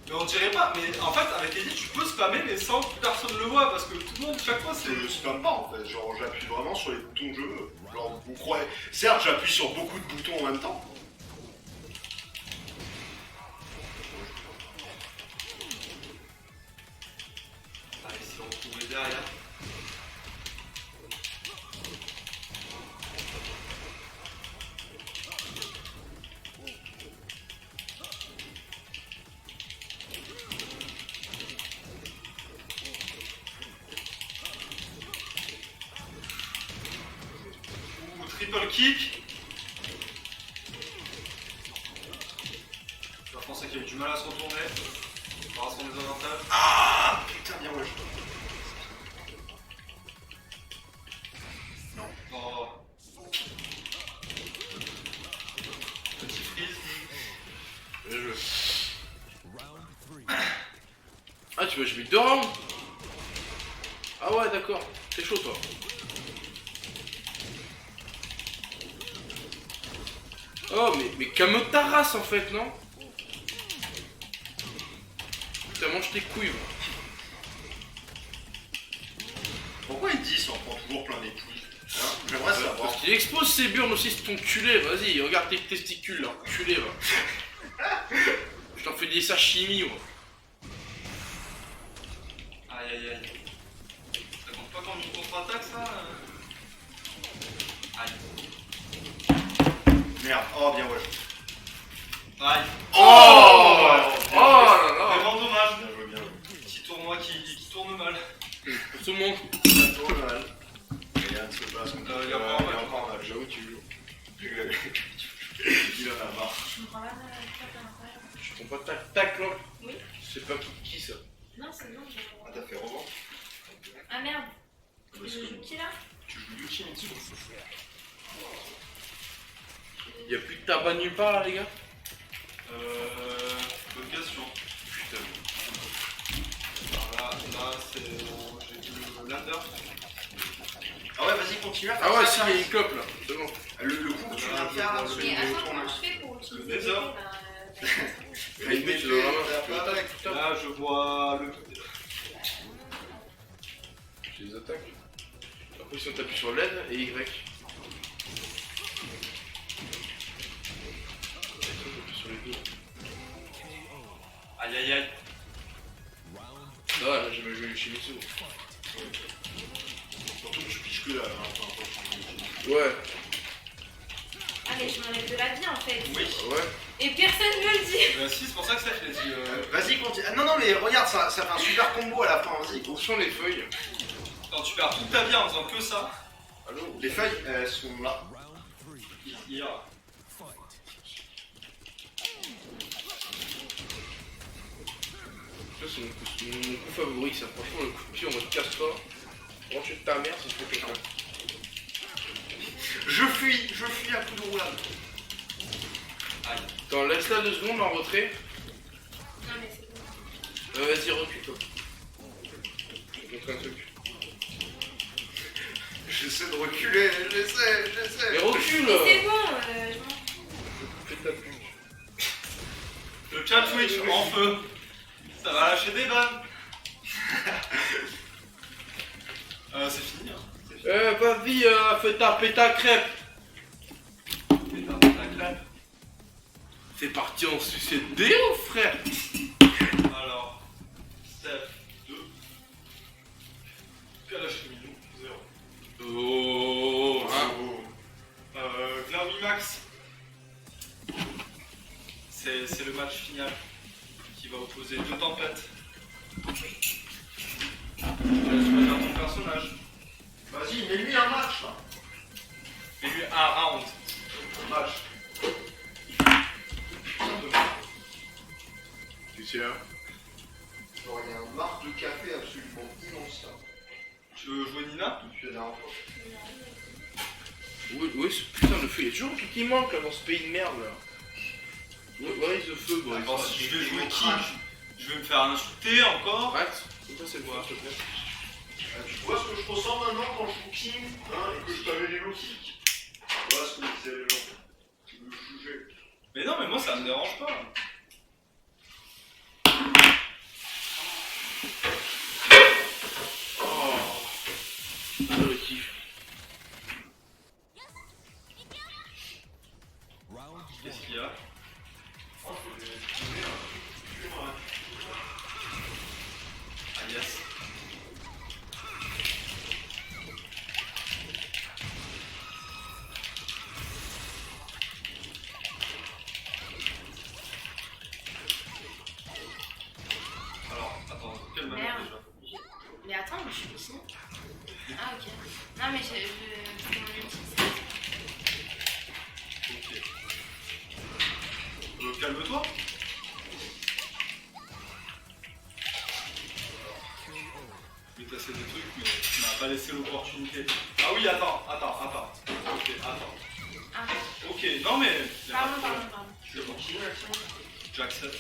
Mais on dirait pas, mais en fait, avec Eddie, tu peux spammer, mais sans que personne le voit, parce que tout le monde, chaque fois, c'est. Je ne spamme pas en fait, genre j'appuie vraiment sur les boutons que je veux. Genre vous croyez. Certes j'appuie sur beaucoup de boutons en même temps. Allez, si on trouvait derrière. Triple kick. Le français qui a eu du mal à se retourner par son désavantage. Ah putain bien ouais. Non. Oh. Petit freeze. Bien joué. Ah, tu veux jouer 2 rounds? Ah ouais, d'accord. C'est chaud, toi. Oh, mais calme ta race, en fait, non? Putain, mange tes couilles, moi. Pourquoi il dit s'en prend toujours plein les couilles hein? J'aimerais savoir. Parce qu'il expose ses burnes aussi, c'est ton culé. Vas-y, regarde tes testicules, là. Culé, va. Je t'en fais des sashimi, moi. Aïe aïe aïe. Ça compte pas comme une contre-attaque ça Aïe. Merde, oh bien ouais. Aïe. Oh là là. Vraiment dommage. Bien joué, bien joué. Petit tournoi qui tourne mal. Pour tout le monde. Ça tourne mal. Rien ne se passe. Il y a encore un match. encore un match. J'avoue tu joues. Il en a marre. Je me prends pas mal à l'intérieur. Je comprends pas tac là. Oui. C'est pas qui ça. Non, c'est bon. Ah t'as fait revendre. Ah merde. Parce Je que joue qui là? tu joues Yuki en dessous. Y'a plus de tabac nulle part là, les gars? Bonne question. Putain. Alors là c'est. J'ai dit le ladder. Ah ouais vas-y continue à faire Ah ouais, ça, si, ça. il y a une clope là. C'est bon. Le coup que tu viens de faire là, Mais celui Mais de attends, tournoi. comment je fais pour utiliser Le les nether. épées, là, Les mecs, tu dois vraiment. t'as Tu veux pas attaquer avec. tout ça? Là je vois le. Je les attaque. Après, si on t'appuie sur l'aide et Y. Sur les deux. Aïe aïe aïe. Ah ouais, là j'ai mal joué le Shimizu. Surtout que je piche que là. Hein, Ouais, Ah, mais je m'enlève de la vie en fait. Oui. ouais. Et personne ne me le dit. Si c'est pour ça que ça je l'ai dit. Vas-y continue. Ah, non non mais regarde ça fait un super combo à la fin. Vas-y. Où sont les feuilles? Quand tu perds toute ta vie en faisant que ça. Allô? Les feuilles elles sont là. Hier. Ça c'est mon coup favori, ça. Franchement, le coup de pied en mode casse-toi. Brancher de ta mère, ça se fait quelqu'un. Je fuis à coup de roulade. Aïe. Attends, laisse-la 2 secondes en retrait. Non, mais c'est bon. Vas-y, recule toi. Je vais te montrer un truc. J'essaie de reculer, j'essaie. Mais recule! Mais c'est bon, je m'en Fais ta pute. Le chat Twitch en feu. Ça va lâcher des vannes. C'est fini. Hein. Vas-y, fais ta crêpe. Putain, la crêpe. C'est parti en sucette déo, frère. Alors, Steph 2. Kalash Mignon 0. Oh, hein. Glormimax. C'est le match final qui va opposer deux tempêtes. Je vais choisir ton personnage. Vas-y, mets-lui un match là. Et lui un round. Un match. Tu sais, hein. Genre, il y a un marque de café absolument immense là. Tu veux jouer Nina? Depuis la dernière fois. Oui, oui, putain, le feu, il y a toujours un truc qui manque là dans ce pays de merde là. Ouais, the feu, bon. Attends, si je vais jouer qui? Je vais me faire insulter encore. Arrête, c'est quoi cette voix, s'il te plaît? Tu vois ce que je ressens maintenant quand je joue King hein, et que je t'avais les low kicks. Voilà ce que disaient les gens. Tu me jugeais. Mais non, mais moi ça me dérange pas. Oh, le kiff. Qu'est-ce qu'il y a? Ah yes. Alors, attends, quelle manière Merde. déjà? Mais attends, mais je suis ici. Ah, ok. Non, mais j'ai mon ulti. Ok. Calme-toi. Je vais tasser des trucs, mais tu m'as pas laissé l'opportunité. Ah oui, attends. Ok, attends. Ah, Ok, non mais... pardon. C'est bon. J'accepte.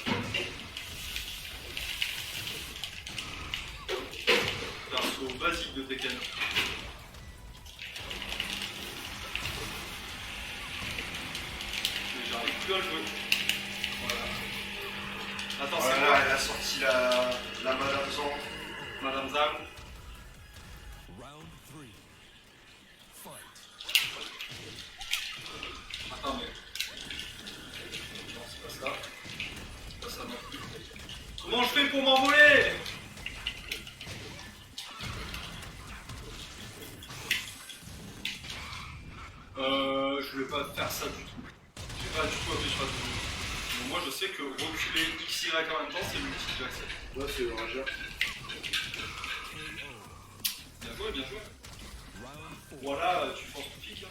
Perso basique de Tekken. Mais j'arrive plus à le jouer. Voilà. Attends, c'est Voilà, quoi? elle a sorti la Madame Zang. Madame Zam. Attends, mais... Non, c'est pas ça. C'est pas ça non plus. Comment je fais pour m'envoler? Je vais pas faire ça du tout. J'ai pas du tout appuyé sur la touche. Donc moi je sais que reculer XY en même temps, c'est l'ulti que j'accepte. Ouais, c'est le rageur. Bien joué, bien joué. Voilà, tu forces ton pic. Hein.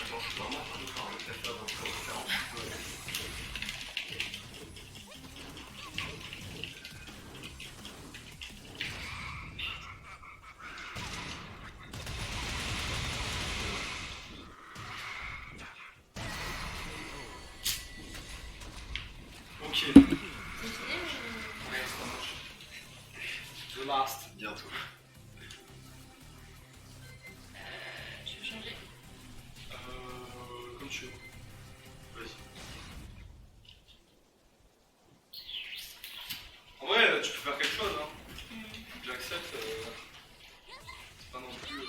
Attends, je suis vraiment en train de faire un café avant de faire un petit peu. Ok. Continuez, Ouais, ça marche. The last. Bientôt. je vais changer. Comme tu veux. Vas-y. En vrai, tu peux faire quelque chose, hein. J'accepte. C'est pas non plus.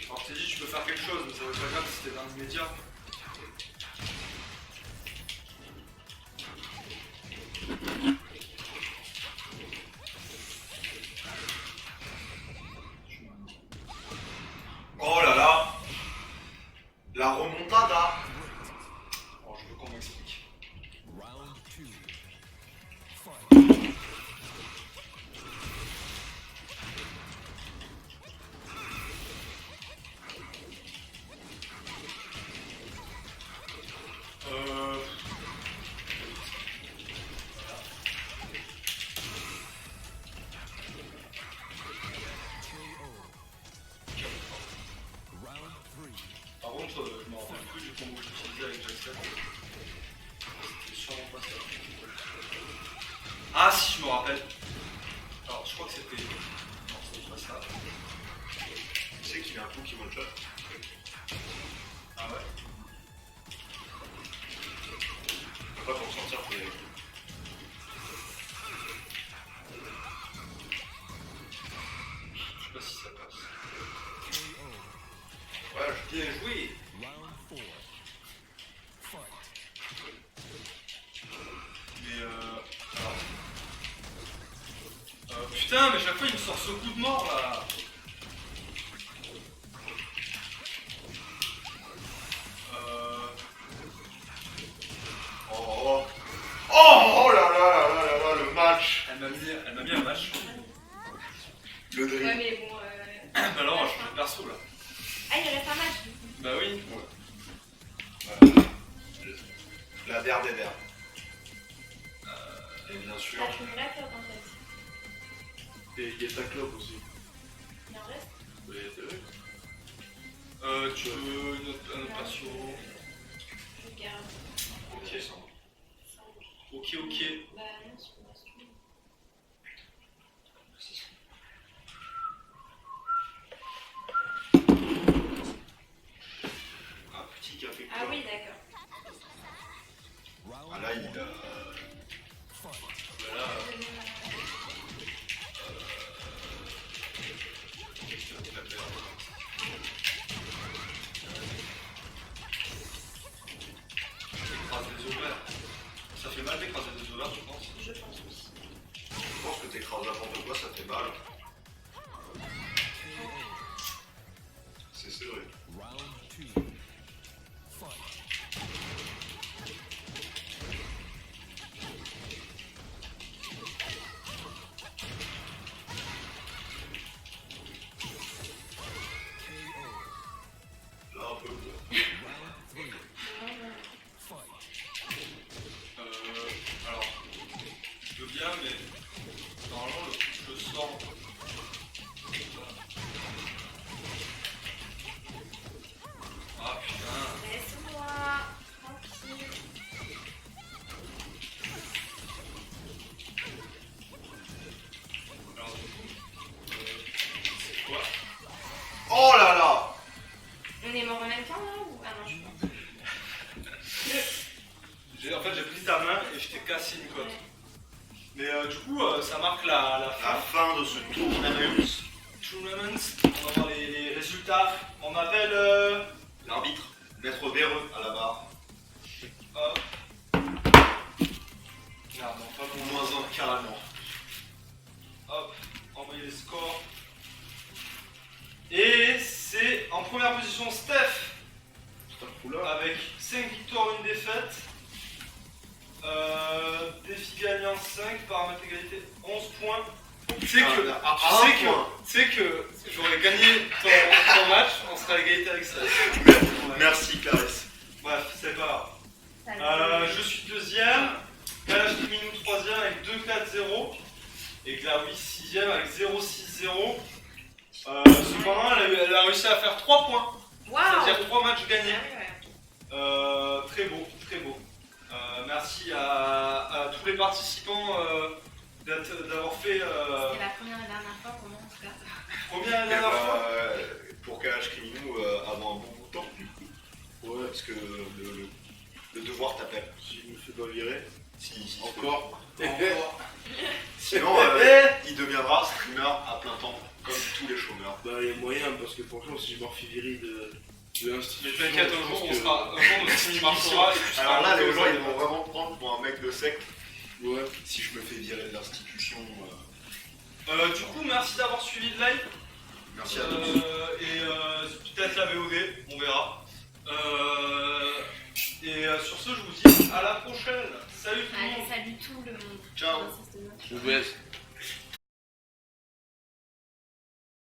Alors, je t'ai dit, tu peux faire quelque chose, mais ça veut pas dire que c'était dans l'immédiat. Oh là là. La remontada. Alors, je veux qu'on m'explique. Par contre, je me rappelle plus du combo que j'utilisais avec Jackson. C'était sûrement pas ça. Ah si, je me rappelle. Alors, je crois que c'était... Non, c'était pas ça. Tu sais qu'il est un coup qui one shot. Ah ouais. Après pour s'en sortir, faut y aller. Je sais pas si ça passe. Ouais, Bien joué. Mais alors... putain, mais chaque fois il me sort ce coup de mort là. Oh là là là là là là, le match. Elle m'a mis un match. Le drill. Ouais, mais bon. Bah alors, je fais le perso là. Ah, il reste un match. Bah oui. La der des der. Et bien sûr. T'as fini la clope en fait. Et il y a ta clope aussi. Il en reste. Oui, c'est vrai. Tu veux un autre perso? Je garde. Ok. Ok. Bah non, c'est pas ça. Un petit café. Ah oui, d'accord. Ah là, il a... Voilà. Écrase des ovaires. Ça fait mal d'écraser des ovaires, je pense. Je pense aussi. Je pense que t'écrases n'importe quoi, ça fait mal. C'est vrai. Là, un peu. Alors, je veux bien, mais normalement, je le sors. Ah putain. Laisse-moi. Tranquille. Alors, du coup, c'est quoi? Oh là là. On est mort en même temps là ou... Ah non, je pense. En fait, j'ai pris ta main et je t'ai cassé une côte. Mais du coup, ça marque la La fin. fin de ce tournament. Tournament. On va voir les résultats. On appelle L'arbitre, maître véreux à la barre. hop. Merde, non, pas bon. Moins 1 carrément. Hop, envoyer les scores. Et c'est en première position Steph avec 5 victoires, 1 défaite. Défi gagnant 5, paramètre égalité 11 points. Tu sais que j'aurais gagné ton match, on serait à l'égalité avec ça. Merci Clarisse. Bref, c'est pas grave. Ça Je suis deuxième, Kalash Kiminou troisième avec 2-4-0 et Glaoui sixième avec 0-6-0. Cependant, elle a réussi à faire 3 points, Waouh. c'est-à-dire 3 matchs gagnés. Ah ouais. Très beau, très beau. Merci à tous les participants d'avoir fait C'était la première et dernière fois pour moi en tout cas. première et dernière fois. Pour Kalash Kiminou, avant un bon bout de temps. Ouais, parce que le devoir t'appelle. Si je me fais pas virer. Si Encore. Encore. Sinon, il deviendra streamer à plein temps, comme tous les chômeurs. Bah, il y a moyen, parce que franchement, si je me refais virer de Mais l'institution. t'inquiète, un jour notre stream marchera. Alors là, les gens, ils vont vraiment me prendre pour un mec de sec. Ouais. Si je me fais virer de l'institution. Du coup, merci d'avoir suivi le live. Merci à tous. Et peut-être la VOD, on verra. Sur ce, je vous dis à la prochaine. Salut tout le monde. Allez, salut tout le monde. Ciao. Princesse de Noël. Je vous baisse.